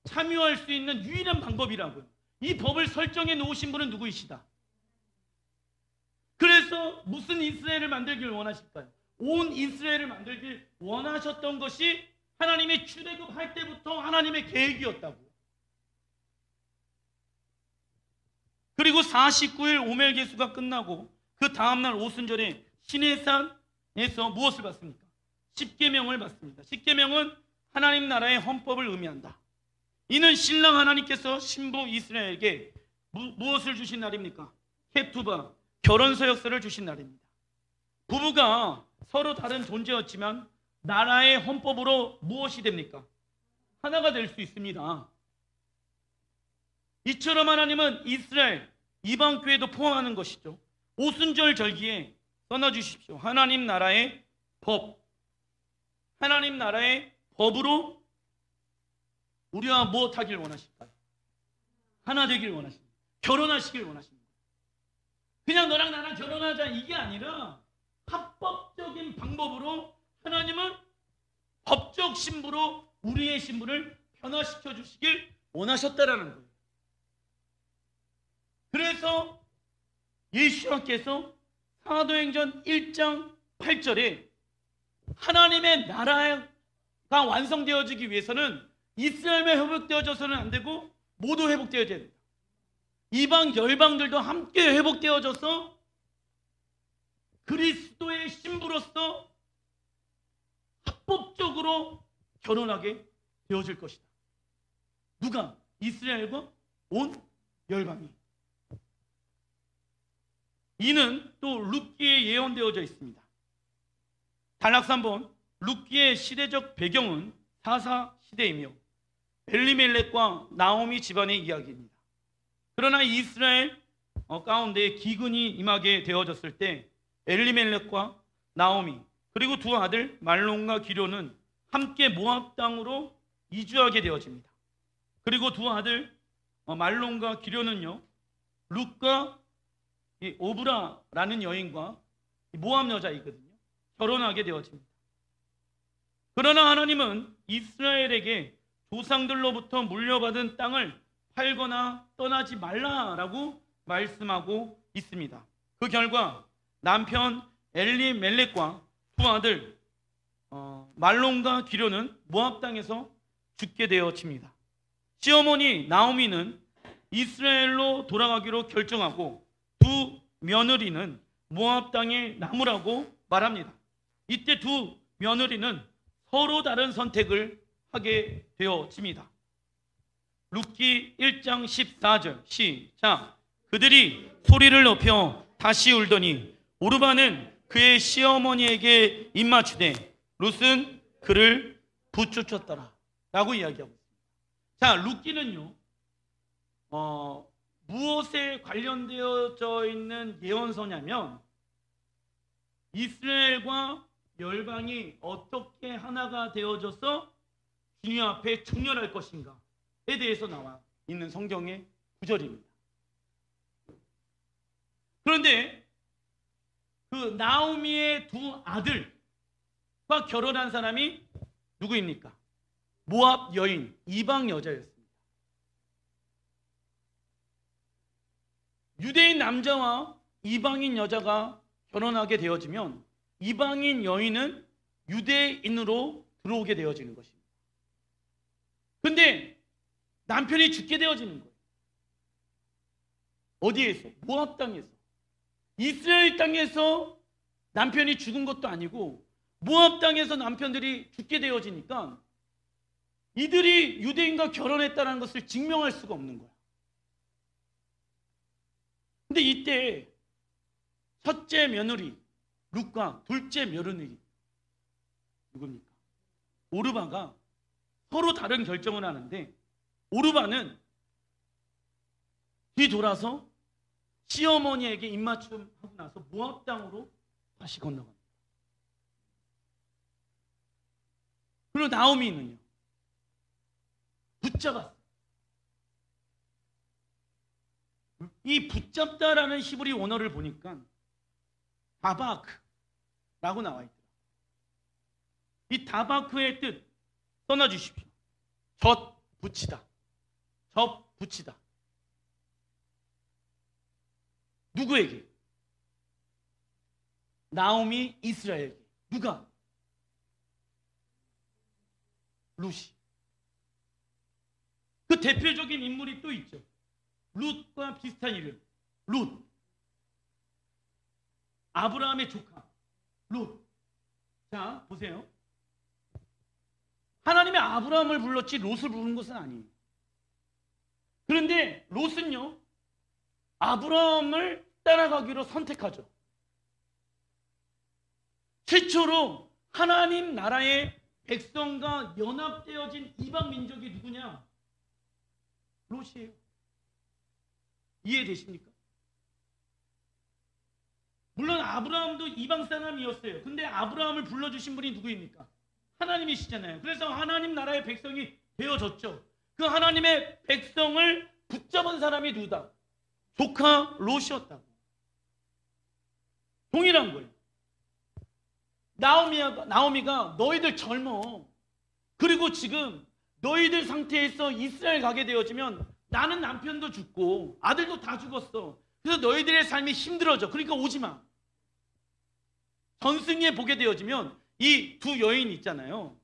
Speaker 1: 참여할 수 있는 유일한 방법이라고요. 이 법을 설정해 놓으신 분은 누구이시다? 그래서 무슨 이스라엘을 만들길 원하실까요? 온 이스라엘을 만들길 원하셨던 것이 하나님의 출애굽할 때부터 하나님의 계획이었다고요. 그리고 49일 오멜개수가 끝나고 그 다음날 오순절에 시내산에서 무엇을 받습니까? 십계명을 받습니다. 십계명은 하나님 나라의 헌법을 의미한다. 이는 신랑 하나님께서 신부 이스라엘에게 무엇을 주신 날입니까? 케투바, 결혼서역서를 주신 날입니다. 부부가 서로 다른 존재였지만 나라의 헌법으로 무엇이 됩니까? 하나가 될 수 있습니다. 이처럼 하나님은 이스라엘, 이방교회도 포함하는 것이죠. 오순절 절기에 써놔주십시오. 하나님 나라의 법, 하나님 나라의 법으로 우리와 무엇하길 원하실까요? 하나 되길 원하십니다. 결혼하시길 원하십니다. 그냥 너랑 나랑 결혼하자 이게 아니라 합법적인 방법으로 하나님은 법적 신부로 우리의 신부를 변화시켜 주시길 원하셨다라는 거예요. 그래서 예수님께서 사도행전 1장 8절에 하나님의 나라가 완성되어지기 위해서는 이스라엘만 회복되어져서는 안 되고 모두 회복되어져야 됩니다. 이방 열방들도 함께 회복되어져서 그리스도의 신부로서 합법적으로 결혼하게 되어질 것이다. 누가? 이스라엘과 온 열방이. 이는 또 룻기에 예언되어져 있습니다. 단락서 한번. 룻기의 시대적 배경은 사사 시대이며 엘리멜렉과 나오미 집안의 이야기입니다. 그러나 이스라엘 가운데 기근이 임하게 되어졌을 때 엘리멜렉과 나오미 그리고 두 아들 말론과 기료는 함께 모압 땅으로 이주하게 되어집니다. 그리고 두 아들 말론과 기료는요, 룻과 오브라라는 여인과 모압 여자이거든요. 결혼하게 되어집니다. 그러나 하나님은 이스라엘에게 조상들로부터 물려받은 땅을 팔거나 떠나지 말라라고 말씀하고 있습니다. 그 결과 남편 엘리멜렉과 두 아들 말론과 기료는 모압 땅에서 죽게 되어집니다. 시어머니 나오미는 이스라엘로 돌아가기로 결정하고 두 며느리는 모압 땅에 남으라고 말합니다. 이때 두 며느리는 서로 다른 선택을 하게 되어집니다. 룻기 1장 14절 시작. 그들이 소리를 높여 다시 울더니 오르바는 그의 시어머니에게 입맞추되 룻은 그를 부쫓았더라 라고 이야기하고 있습니다. 자, 룻기는요 무엇에 관련되어져 있는 예언서냐면 이스라엘과 열방이 어떻게 하나가 되어져서 주님 앞에 청렬할 것인가에 대해서 나와 있는 성경의 구절입니다. 그런데 그 나오미의 두 아들과 결혼한 사람이 누구입니까? 모압 여인, 이방 여자였습니다. 유대인 남자와 이방인 여자가 결혼하게 되어지면 이방인 여인은 유대인으로 들어오게 되어지는 것입니다. 근데 남편이 죽게 되어지는 거예요. 어디에서? 모압 땅에서. 이스라엘 땅에서 남편이 죽은 것도 아니고 모압 땅에서 남편들이 죽게 되어지니까 이들이 유대인과 결혼했다는 것을 증명할 수가 없는 거야. 근데 이때 첫째 며느리 룻과 둘째 며느리 누굽니까? 오르바가 서로 다른 결정을 하는데 오르바는 뒤돌아서 시어머니에게 입맞춤하고 나서 모압 땅으로 다시 건너갑니다. 그리고 나오미는요 붙잡았어요. 이 붙잡다라는 히브리 원어를 보니까 다바크라고 나와 있더라고요. 이 다바크의 뜻 써놔주십시오. 젖 붙이다. 젖 붙이다. 누구에게? 나오미 이스라엘에게. 누가? 룻이. 그 대표적인 인물이 또 있죠. 룻과 비슷한 이름. 룻. 아브라함의 조카. 룻. 자, 보세요. 하나님이 아브라함을 불렀지 롯을 부른 것은 아니에요. 그런데 롯은요 아브라함을 따라가기로 선택하죠. 최초로 하나님 나라의 백성과 연합되어진 이방 민족이 누구냐? 롯이에요. 이해되십니까? 물론 아브라함도 이방 사람이었어요. 근데 아브라함을 불러주신 분이 누구입니까? 하나님이시잖아요. 그래서 하나님 나라의 백성이 되어졌죠. 그 하나님의 백성을 붙잡은 사람이 누구다? 조카 롯이었다고. 동일한 거예요. 나오미가 너희들 젊어. 그리고 지금 너희들 상태에서 이스라엘 가게 되어지면 나는 남편도 죽고 아들도 다 죽었어. 그래서 너희들의 삶이 힘들어져. 그러니까 오지 마. 전승에 보게 되어지면 이 두 여인 있잖아요.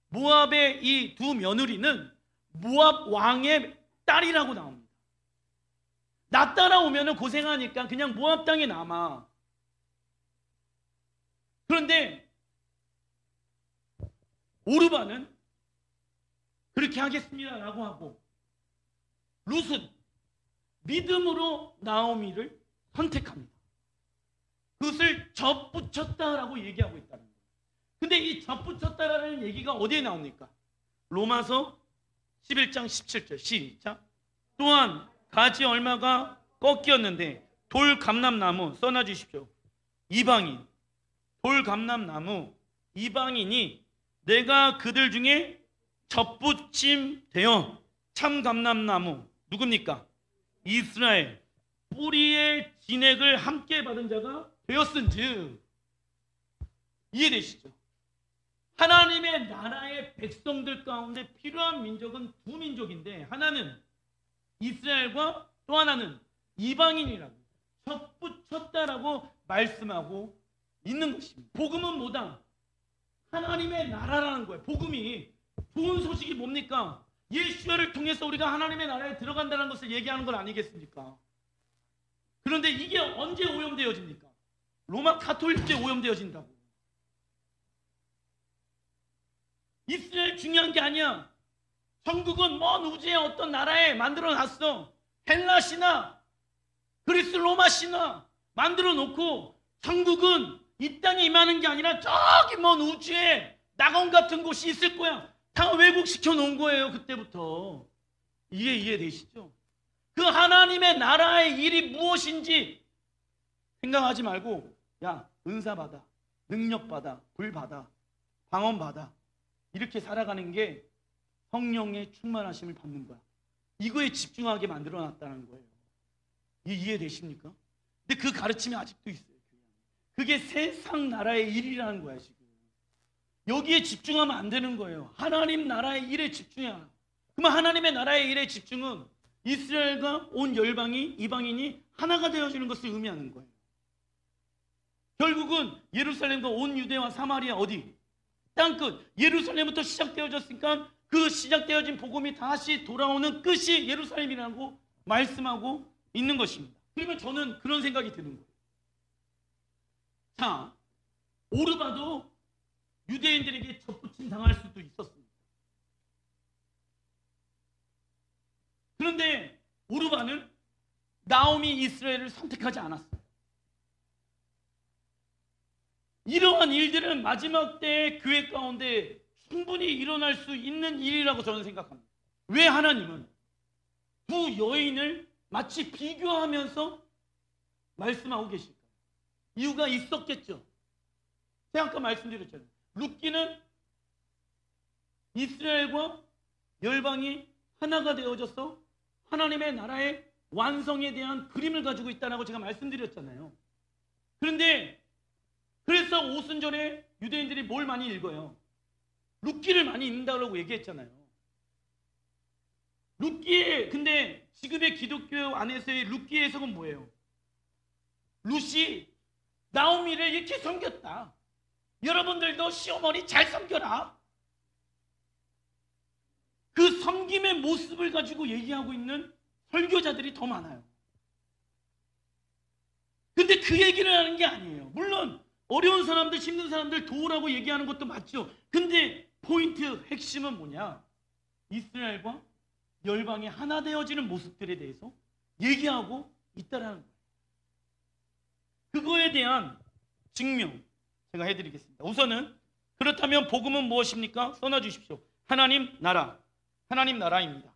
Speaker 1: 모압의 이 두 며느리는 모압 왕의 딸이라고 나옵니다. 나 따라오면 고생하니까 그냥 모압 땅에 남아. 그런데 오르바는 그렇게 하겠습니다라고 하고 룻은 믿음으로 나오미를 선택합니다. 그것을 접붙였다라고 얘기하고 있다는 거예요. 근데 이 접붙였다라는 얘기가 어디에 나옵니까? 로마서 11장 17절 시작. 또한 가지 얼마가 꺾였는데 돌감람나무 써놔주십시오. 이방인 돌감람나무 이방인이 내가 그들 중에 접붙임 되어 참감람나무 누굽니까? 이스라엘 뿌리의 진액을 함께 받은 자가 되었은즉. 이해되시죠? 하나님의 나라의 백성들 가운데 필요한 민족은 두 민족인데 하나는 이스라엘과 또 하나는 이방인이라고 접붙였다라고 말씀하고 있는 것입니다. 복음은 뭐다? 하나님의 나라라는 거예요. 복음이 좋은 소식이 뭡니까? 예수를 통해서 우리가 하나님의 나라에 들어간다는 것을 얘기하는 건 아니겠습니까? 그런데 이게 언제 오염되어집니까? 로마 가톨릭 때 오염되어진다고. 이스라엘 중요한 게 아니야. 천국은 먼 우주의 어떤 나라에 만들어놨어. 헬라 신화, 그리스 로마 신화 만들어 놓고 천국은 이 땅에 임하는 게 아니라 저기 먼 우주에 낙원 같은 곳이 있을 거야. 다 왜곡시켜 놓은 거예요. 그때부터. 이해되시죠? 그 하나님의 나라의 일이 무엇인지 생각하지 말고 야, 은사 받아, 능력 받아, 불 받아, 방언 받아, 이렇게 살아가는 게 성령의 충만하심을 받는 거야. 이거에 집중하게 만들어 놨다는 거예요. 이해되십니까? 근데 그 가르침이 아직도 있어요. 그게 세상 나라의 일이라는 거야. 지금 여기에 집중하면 안 되는 거예요. 하나님 나라의 일에 집중해야. 그러면 하나님의 나라의 일에 집중은 이스라엘과 온 열방이, 이방인이 하나가 되어지는 것을 의미하는 거예요. 결국은 예루살렘과 온 유대와 사마리아 어디? 땅끝. 예루살렘부터 시작되어졌으니까 그 시작되어진 복음이 다시 돌아오는 끝이 예루살렘이라고 말씀하고 있는 것입니다. 그러면 저는 그런 생각이 드는 거예요. 자, 오르바도 유대인들에게 접붙임 당할 수도 있었습니다. 그런데 오르바는 나오미 이스라엘을 선택하지 않았어요. 이러한 일들은 마지막 때의 교회 가운데 충분히 일어날 수 있는 일이라고 저는 생각합니다. 왜 하나님은 두 여인을 마치 비교하면서 말씀하고 계실까요? 이유가 있었겠죠. 제가 아까 말씀드렸잖아요. 룻기는 이스라엘과 열방이 하나가 되어져서 하나님의 나라의 완성에 대한 그림을 가지고 있다고 제가 말씀드렸잖아요. 그런데 그래서 오순절에 유대인들이 뭘 많이 읽어요? 룻기를 많이 읽는다고 얘기했잖아요. 룻기에, 근데 지금의 기독교 안에서의 룻기의 해석은 뭐예요? 룻이 나오미를 이렇게 섬겼다. 여러분들도 시어머니 잘 섬겨라. 그 섬김의 모습을 가지고 얘기하고 있는 설교자들이 더 많아요. 근데 그 얘기를 하는 게 아니에요. 물론 어려운 사람들, 힘든 사람들 도우라고 얘기하는 것도 맞죠. 근데 포인트, 핵심은 뭐냐? 이스라엘과 열방이 하나 되어지는 모습들에 대해서 얘기하고 있다라는 거예요. 그거에 대한 증명 제가 해드리겠습니다. 우선은 그렇다면 복음은 무엇입니까? 써놔주십시오. 하나님 나라, 하나님 나라입니다.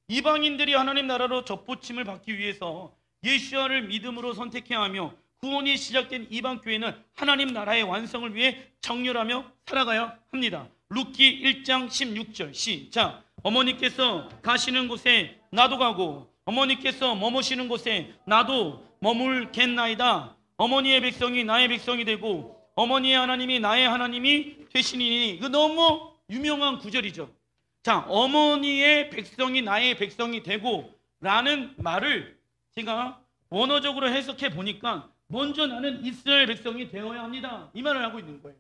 Speaker 1: 이방인들이 하나님 나라로 접붙임을 받기 위해서 예수와를 믿음으로 선택해야 하며 구원이 시작된 이방 교회는 하나님 나라의 완성을 위해 정렬하며 살아가야 합니다. 룻기 1장 16절 시작. 어머니께서 가시는 곳에 나도 가고 어머니께서 머무시는 곳에 나도 머물겠나이다. 어머니의 백성이 나의 백성이 되고 어머니의 하나님이 나의 하나님이 되시니. 이거 너무 유명한 구절이죠. 자, 어머니의 백성이 나의 백성이 되고 라는 말을 제가 원어적으로 해석해 보니까 먼저 나는 이스라엘 백성이 되어야 합니다. 이 말을 하고 있는 거예요.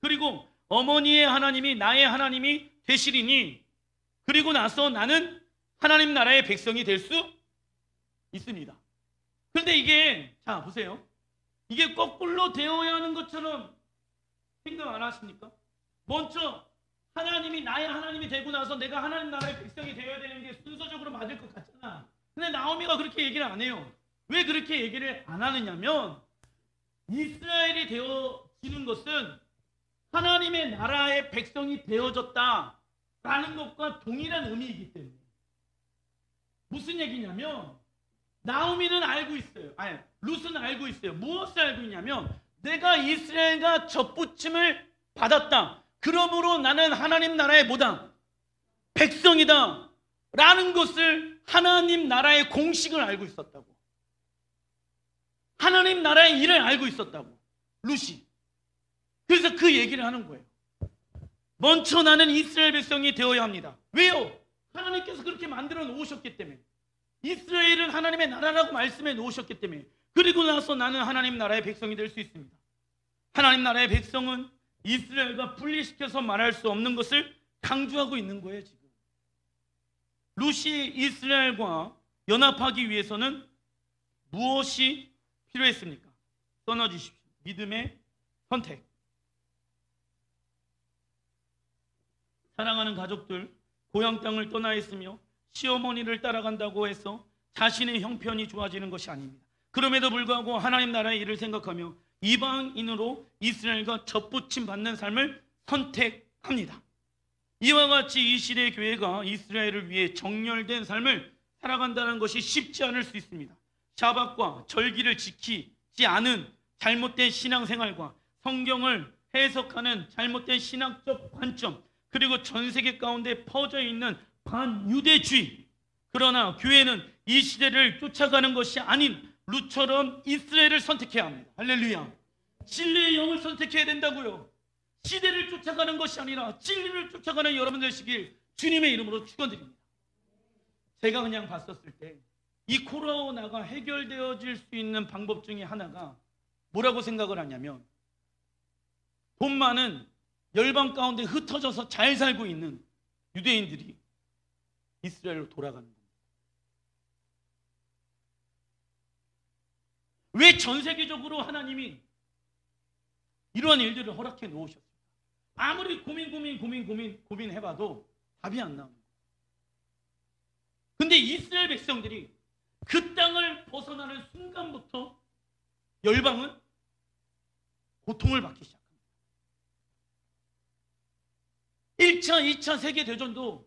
Speaker 1: 그리고 어머니의 하나님이 나의 하나님이 되시리니 그리고 나서 나는 하나님 나라의 백성이 될 수 있습니다. 그런데 이게 자 보세요. 이게 거꾸로 되어야 하는 것처럼 생각 안 하십니까? 먼저 하나님이 나의 하나님이 되고 나서 내가 하나님 나라의 백성이 되어야 되는 게 순서적으로 맞을 것 같잖아. 근데 나오미가 그렇게 얘기를 안 해요. 왜 그렇게 얘기를 안 하느냐면 이스라엘이 되어지는 것은 하나님의 나라의 백성이 되어졌다라는 것과 동일한 의미이기 때문에. 무슨 얘기냐면 나오미는 알고 있어요. 아니, 룻은 알고 있어요. 무엇을 알고 있냐면 내가 이스라엘과 접붙임을 받았다. 그러므로 나는 하나님 나라의 뭐다? 백성이다. 라는 것을 하나님 나라의 공식을 알고 있었다고. 하나님 나라의 일을 알고 있었다고. 룻이. 그래서 그 얘기를 하는 거예요. 먼저 나는 이스라엘 백성이 되어야 합니다. 왜요? 하나님께서 그렇게 만들어 놓으셨기 때문에. 이스라엘은 하나님의 나라라고 말씀해 놓으셨기 때문에. 그리고 나서 나는 하나님 나라의 백성이 될 수 있습니다. 하나님 나라의 백성은 이스라엘과 분리시켜서 말할 수 없는 것을 강조하고 있는 거예요. 지금 룻이 이스라엘과 연합하기 위해서는 무엇이 필요했습니까? 써놔주십시오. 믿음의 선택. 사랑하는 가족들, 고향 땅을 떠나 있으며 시어머니를 따라간다고 해서 자신의 형편이 좋아지는 것이 아닙니다. 그럼에도 불구하고 하나님 나라의 일을 생각하며 이방인으로 이스라엘과 접붙임 받는 삶을 선택합니다. 이와 같이 이 시대의 교회가 이스라엘을 위해 정렬된 삶을 살아간다는 것이 쉽지 않을 수 있습니다. 샤밧과 절기를 지키지 않은 잘못된 신앙생활과 성경을 해석하는 잘못된 신학적 관점, 그리고 전 세계 가운데 퍼져 있는 반유대주의. 그러나 교회는 이 시대를 쫓아가는 것이 아닌 룻처럼 이스라엘을 선택해야 합니다. 할렐루야. 진리의 영을 선택해야 된다고요. 시대를 쫓아가는 것이 아니라 진리를 쫓아가는 여러분 되시길 주님의 이름으로 축원드립니다. 제가 그냥 봤었을 때 이 코로나가 해결되어질 수 있는 방법 중에 하나가 뭐라고 생각을 하냐면, 돈 많은 열방 가운데 흩어져서 잘 살고 있는 유대인들이 이스라엘로 돌아가는 겁니다. 왜 전 세계적으로 하나님이 이러한 일들을 허락해 놓으셨어요? 아무리 고민해봐도 답이 안 나옵니다. 근데 이스라엘 백성들이 그 땅을 벗어나는 순간부터 열방은 고통을 받기 시작합니다. 1차, 2차 세계대전도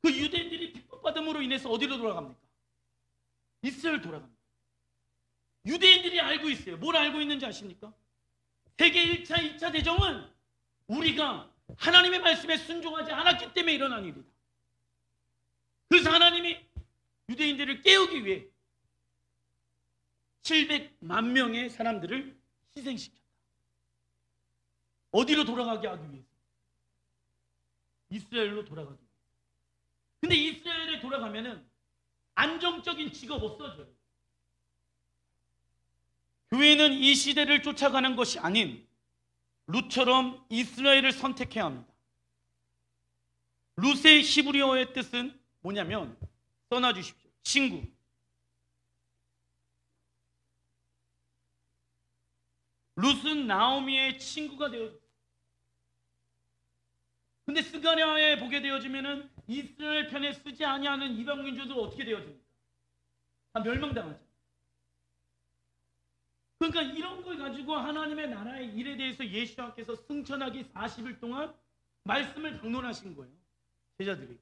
Speaker 1: 그 유대인들이 핍박받음으로 인해서 어디로 돌아갑니까? 이스라엘 돌아갑니다. 유대인들이 알고 있어요. 뭘 알고 있는지 아십니까? 세계 1차, 2차 대전은 우리가 하나님의 말씀에 순종하지 않았기 때문에 일어난 일이다. 그래서 하나님이 유대인들을 깨우기 위해 700만 명의 사람들을 희생시켰다. 어디로 돌아가게 하기 위해서? 이스라엘로 돌아가기 위해서. 근데 이스라엘에 돌아가면은 안정적인 직업 없어져요. 교회는 이 시대를 쫓아가는 것이 아닌 룻처럼 이스라엘을 선택해야 합니다. 룻의 히브리어의 뜻은 뭐냐면, 써놔주십시오. 친구. 룻은 나오미의 친구가 되어졌어요. 근데 스가랴에 보게 되어지면은 이스라엘 편에 쓰지 아니하는 이방 민족들 어떻게 되어집니까? 다 멸망당하죠. 그러니까 이런 걸 가지고 하나님의 나라의 일에 대해서 예수님께서 승천하기 40일 동안 말씀을 강론하신 거예요. 제자들에게.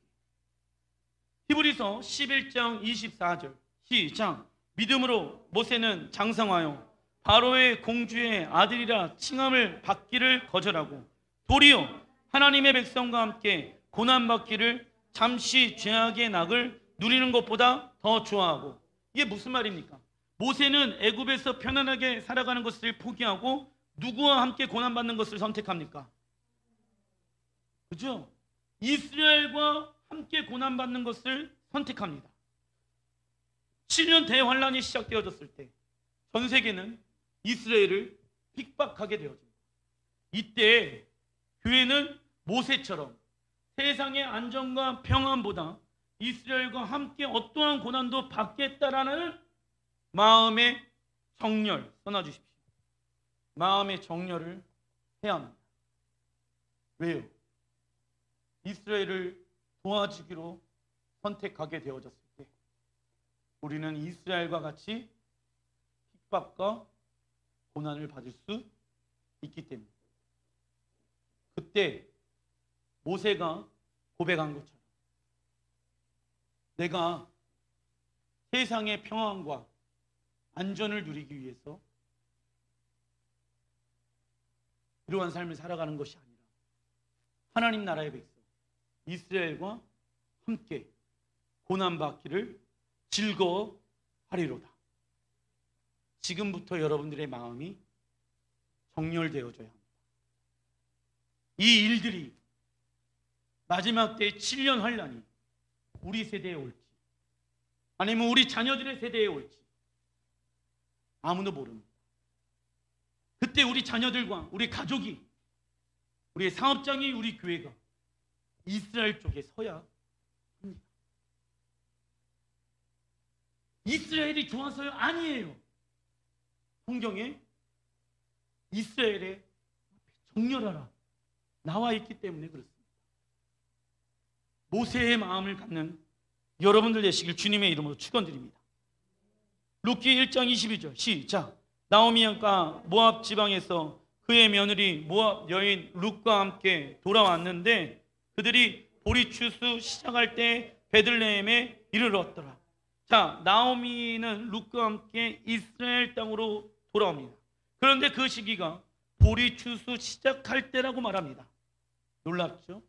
Speaker 1: 히브리서 11장 24절 시작. 믿음으로 모세는 장성하여 바로의 공주의 아들이라 칭함을 받기를 거절하고 도리어 하나님의 백성과 함께 고난받기를 잠시 죄악의 낙을 누리는 것보다 더 좋아하고. 이게 무슨 말입니까? 모세는 애굽에서 편안하게 살아가는 것을 포기하고 누구와 함께 고난받는 것을 선택합니까? 그죠? 이스라엘과 함께 고난받는 것을 선택합니다. 7년 대환란이 시작되어졌을 때 전 세계는 이스라엘을 핍박하게 되어집니다. 이때 교회는 모세처럼 세상의 안정과 평안보다 이스라엘과 함께 어떠한 고난도 받겠다라는 마음의 정렬, 써놔주십시오. 마음의 정렬을 해야 합니다. 왜요? 이스라엘을 도와주기로 선택하게 되어졌을 때 우리는 이스라엘과 같이 핍박과 고난을 받을 수 있기 때문에, 그때 모세가 고백한 것처럼 내가 세상의 평안과 안전을 누리기 위해서 이러한 삶을 살아가는 것이 아니라 하나님 나라의 백성 이스라엘과 함께 고난받기를 즐거워하리로다. 지금부터 여러분들의 마음이 정렬되어져야 합니다. 이 일들이 마지막 때 7년 환란이 우리 세대에 올지 아니면 우리 자녀들의 세대에 올지 아무도 모릅니다. 그때 우리 자녀들과 우리 가족이, 우리의 사업장이, 우리 교회가 이스라엘 쪽에 서야 합니다. 이스라엘이 좋아서요? 아니에요. 성경에 이스라엘에 정렬하라 나와 있기 때문에 그렇습니다. 모세의 마음을 갖는 여러분들 되시길 주님의 이름으로 축원드립니다. 룻기 1장 22절 시작. 나오미가 모압 지방에서 그의 며느리 모압 여인 룻과 함께 돌아왔는데 그들이 보리추수 시작할 때 베들레헴에 이르렀더라. 자, 나오미는 룻과 함께 이스라엘 땅으로 돌아옵니다. 그런데 그 시기가 보리추수 시작할 때라고 말합니다. 놀랍죠?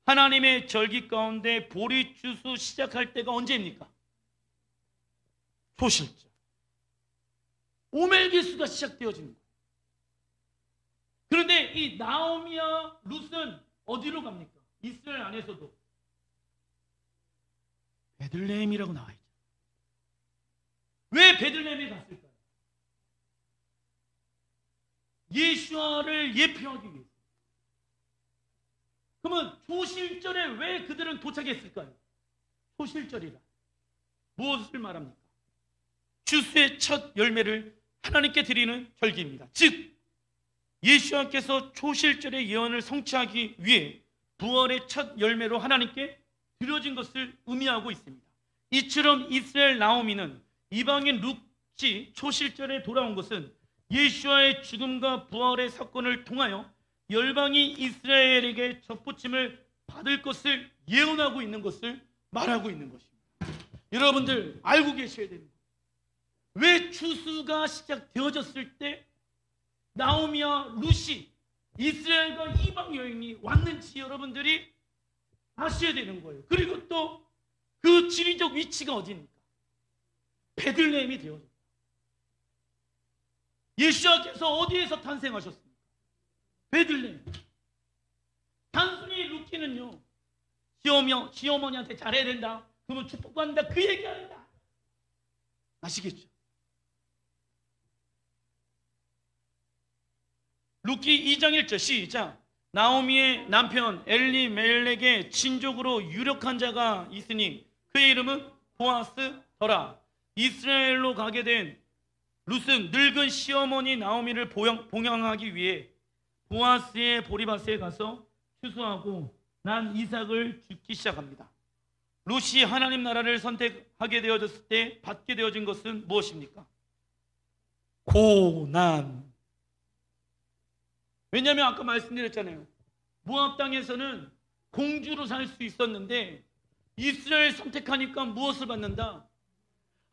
Speaker 1: 하나님의 절기 가운데 보리추수 시작할 때가 언제입니까? 초실절. 오멜기수가 시작되어집니다. 그런데 이 나오미와 룻은 어디로 갑니까? 이스라엘 안에서도 베들레헴이라고 나와 있죠. 왜 베들레헴에 갔을까요? 예수와를 예표하기 위해서. 그러면 초실절에 왜 그들은 도착했을까요? 초실절이라 무엇을 말합니까? 추수의 첫 열매를 하나님께 드리는 절기입니다. 즉 예수님께서 초실절의 예언을 성취하기 위해 부활의 첫 열매로 하나님께 드려진 것을 의미하고 있습니다. 이처럼 이스라엘 나오미는 이방인 룻이 초실절에 돌아온 것은 예수와의 죽음과 부활의 사건을 통하여 열방이 이스라엘에게 접붙임을 받을 것을 예언하고 있는 것을 말하고 있는 것입니다. 여러분들 알고 계셔야 됩니다. 왜 추수가 시작되어졌을 때 나오미와 룻이 이스라엘과 이방 여인이 왔는지 여러분들이 아셔야 되는 거예요. 그리고 또 그 지리적 위치가 어디입니까? 베들레헴이 되어졌어요. 예수님께서 어디에서 탄생하셨습니까? 베들레헴. 단순히 룻기는요, 시어머니한테 잘해야 된다, 그러면 축복받는다, 그 얘기 아니다. 아시겠죠? 룻기 2장 1절 시작. 나오미의 남편 엘리멜렉의 친족으로 유력한 자가 있으니 그의 이름은 보아스더라. 이스라엘로 가게 된 룻은 늙은 시어머니 나오미를 봉양하기 위해 보아스의 보리밭에 가서 추수하고 난 이삭을 줍기 시작합니다. 룻이 하나님 나라를 선택하게 되어졌을 때 받게 되어진 것은 무엇입니까? 고난. 왜냐하면 아까 말씀드렸잖아요. 모압 땅에서는 공주로 살 수 있었는데 이스라엘 선택하니까 무엇을 받는다?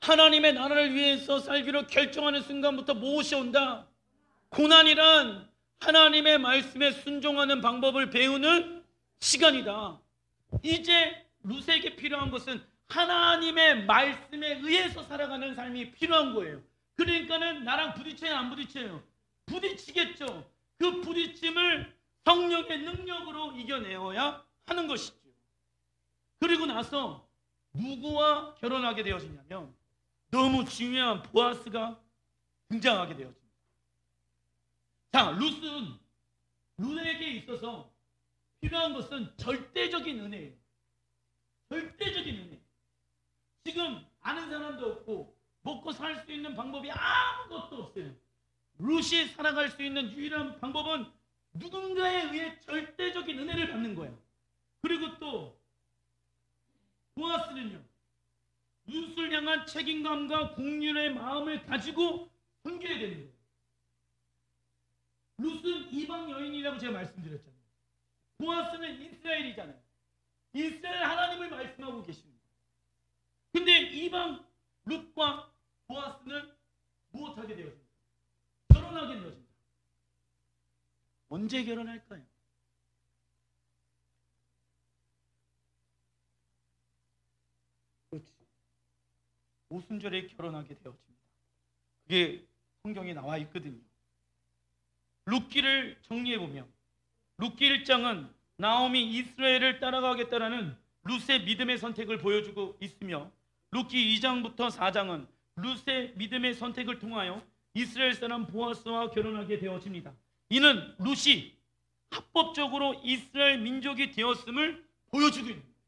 Speaker 1: 하나님의 나라를 위해서 살기로 결정하는 순간부터 무엇이 온다? 고난이란 하나님의 말씀에 순종하는 방법을 배우는 시간이다. 이제 룻에게 필요한 것은 하나님의 말씀에 의해서 살아가는 삶이 필요한 거예요. 그러니까는 나랑 부딪혀요, 안 부딪혀요? 부딪히겠죠. 그 부딪힘을 성령의 능력으로 이겨내어야 하는 것이죠. 그리고 나서 누구와 결혼하게 되어지냐면 너무 중요한 보아스가 등장하게 되어집니다. 자, 룻에게 있어서 필요한 것은 절대적인 은혜예요. 절대적인 은혜. 지금 아는 사람도 없고 먹고 살 수 있는 방법이 아무것도 없어요. 룻이 살아갈 수 있는 유일한 방법은 누군가에 의해 절대적인 은혜를 받는 거예요. 그리고 또 보아스는요, 룻을 향한 책임감과 공률의 마음을 가지고 섬겨야 되는 거예요. 룻은 이방 여인이라고 제가 말씀드렸잖아요. 보아스는 이스라엘이잖아요. 이스라엘 하나님을 말씀하고 계십니다. 근데 이방 룻과 보아스는 무엇하게 되었습니까? 결혼하게 되었습니다. 언제 결혼할까요? 그렇지. 오순절에 결혼하게 되었습니다. 그게 성경에 나와 있거든요. 룻기를 정리해보면 룻기 1장은 나오미 이스라엘을 따라가겠다라는 룻의 믿음의 선택을 보여주고 있으며 룻기 2장부터 4장은 룻의 믿음의 선택을 통하여 이스라엘 사람 보아스와 결혼하게 되어집니다. 이는 룻이 합법적으로 이스라엘 민족이 되었음을 보여주고 있습니다.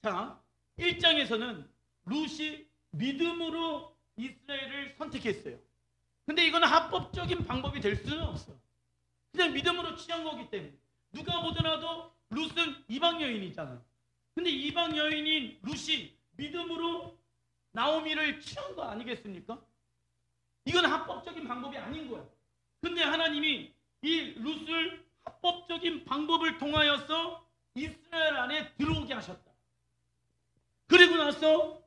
Speaker 1: 자, 1장에서는 룻이 믿음으로 이스라엘을 선택했어요. 근데 이건 합법적인 방법이 될 수는 없어. 그냥 믿음으로 취한 거기 때문에 누가 보더라도 룻은 이방 여인이잖아요. 근데 이방 여인인 룻이 믿음으로 나오미를 취한 거 아니겠습니까? 이건 합법적인 방법이 아닌 거야. 근데 하나님이 이 룻을 합법적인 방법을 통하여서 이스라엘 안에 들어오게 하셨다. 그리고 나서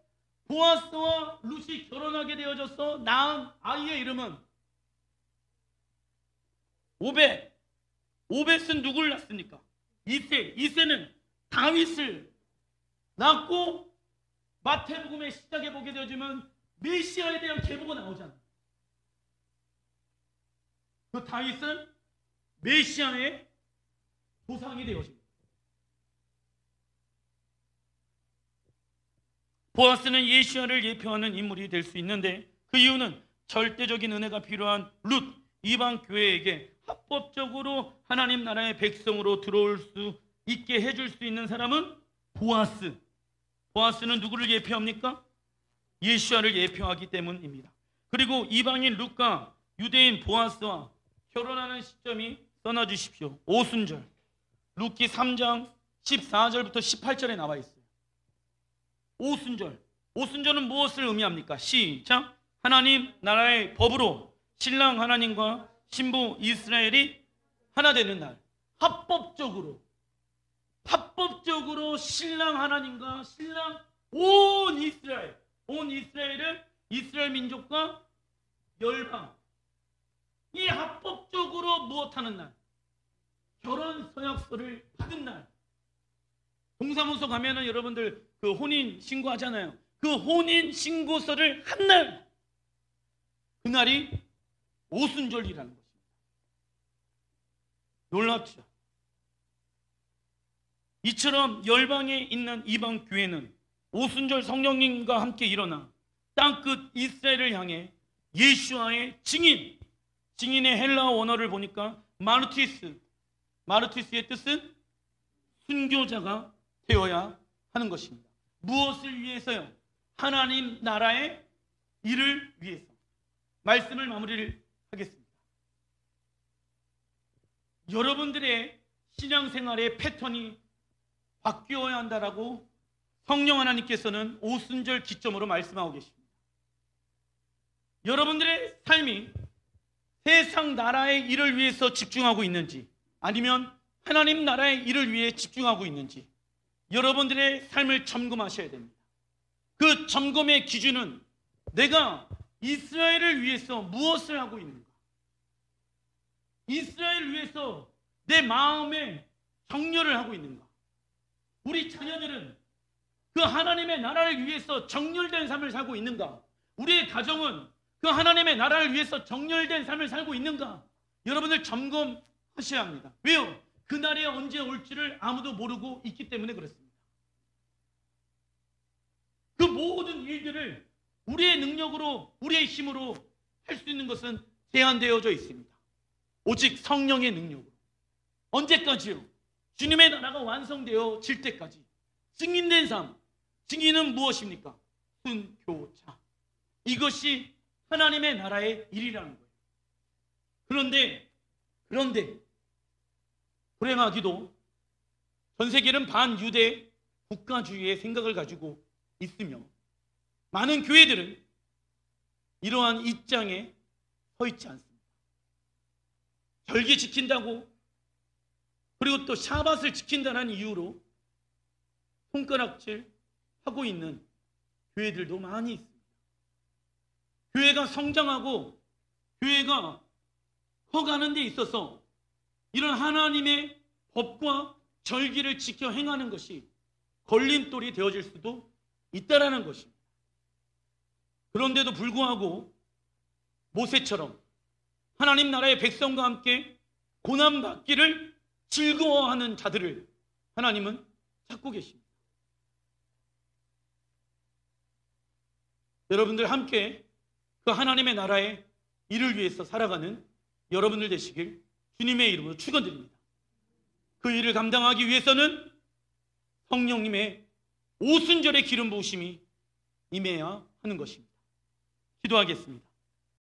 Speaker 1: 보아스와 룻이 결혼하게 되어져서 낳은 아이의 이름은 오벳. 오벳은 누구를 낳습니까? 이세. 이세는 다윗을 낳고 마태복음의 시작에 보게 되어지면 메시아에 대한 계보가 나오잖아. 그 다윗은 메시아의 조상이 되어집니다. 보아스는 예시아를 예표하는 인물이 될 수 있는데 그 이유는 절대적인 은혜가 필요한 룻, 이방 교회에게 합법적으로 하나님 나라의 백성으로 들어올 수 있게 해줄 수 있는 사람은 보아스. 보아스는 누구를 예표합니까? 예시아를 예표하기 때문입니다. 그리고 이방인 룻과 유대인 보아스와 결혼하는 시점이 써놔주십시오. 오순절. 룻기 3장 14절부터 18절에 나와 있어요. 오순절. 오순절은 무엇을 의미합니까? 시작. 하나님 나라의 법으로 신랑 하나님과 신부 이스라엘이 하나 되는 날. 합법적으로 신랑 하나님과 신랑 온 이스라엘은 이스라엘 민족과 열방 이 합법적으로 무엇하는 날? 결혼 서약서를 받은 날. 동사무소 가면은 여러분들 그 혼인 신고하잖아요. 그 혼인 신고서를 한 날. 그날이 오순절이라는 것입니다. 놀랍죠? 이처럼 열방에 있는 이방 교회는 오순절 성령님과 함께 일어나 땅끝 이스라엘을 향해 예수와의 증인의 헬라어 원어를 보니까 마르티스의 뜻은 순교자가 되어야 하는 것입니다. 무엇을 위해서요? 하나님 나라의 일을 위해서. 말씀을 마무리를 하겠습니다. 여러분들의 신앙생활의 패턴이 바뀌어야 한다라고 성령 하나님께서는 오순절 기점으로 말씀하고 계십니다. 여러분들의 삶이 세상 나라의 일을 위해서 집중하고 있는지 아니면 하나님 나라의 일을 위해 집중하고 있는지 여러분들의 삶을 점검하셔야 됩니다. 그 점검의 기준은 내가 이스라엘을 위해서 무엇을 하고 있는가? 이스라엘을 위해서 내 마음에 정렬을 하고 있는가? 우리 자녀들은 그 하나님의 나라를 위해서 정렬된 삶을 살고 있는가? 우리의 가정은 그 하나님의 나라를 위해서 정렬된 삶을 살고 있는가? 여러분들 점검하셔야 합니다. 왜요? 그날이 언제 올지를 아무도 모르고 있기 때문에 그렇습니다. 그 모든 일들을 우리의 능력으로, 우리의 힘으로 할 수 있는 것은 제한되어져 있습니다. 오직 성령의 능력으로. 언제까지요? 주님의 나라가 완성되어질 때까지. 증인된 삶. 증인은 무엇입니까? 순교자. 이것이 하나님의 나라의 일이라는 거예요. 그런데 불행하기도 전 세계는 반유대 국가주의의 생각을 가지고 있으며 많은 교회들은 이러한 입장에 서 있지 않습니다. 절기 지킨다고 그리고 또 샤밧을 지킨다는 이유로 손가락질 하고 있는 교회들도 많이 있습니다. 교회가 성장하고 교회가 커가는 데 있어서 이런 하나님의 법과 절기를 지켜 행하는 것이 걸림돌이 되어질 수도 있다라는 것입니다. 그런데도 불구하고 모세처럼 하나님 나라의 백성과 함께 고난받기를 즐거워하는 자들을 하나님은 찾고 계십니다. 여러분들 함께 그 하나님의 나라의 일을 위해서 살아가는 여러분들 되시길 주님의 이름으로 축원드립니다. 그 일을 감당하기 위해서는 성령님의 오순절의 기름 부으심이 임해야 하는 것입니다. 기도하겠습니다.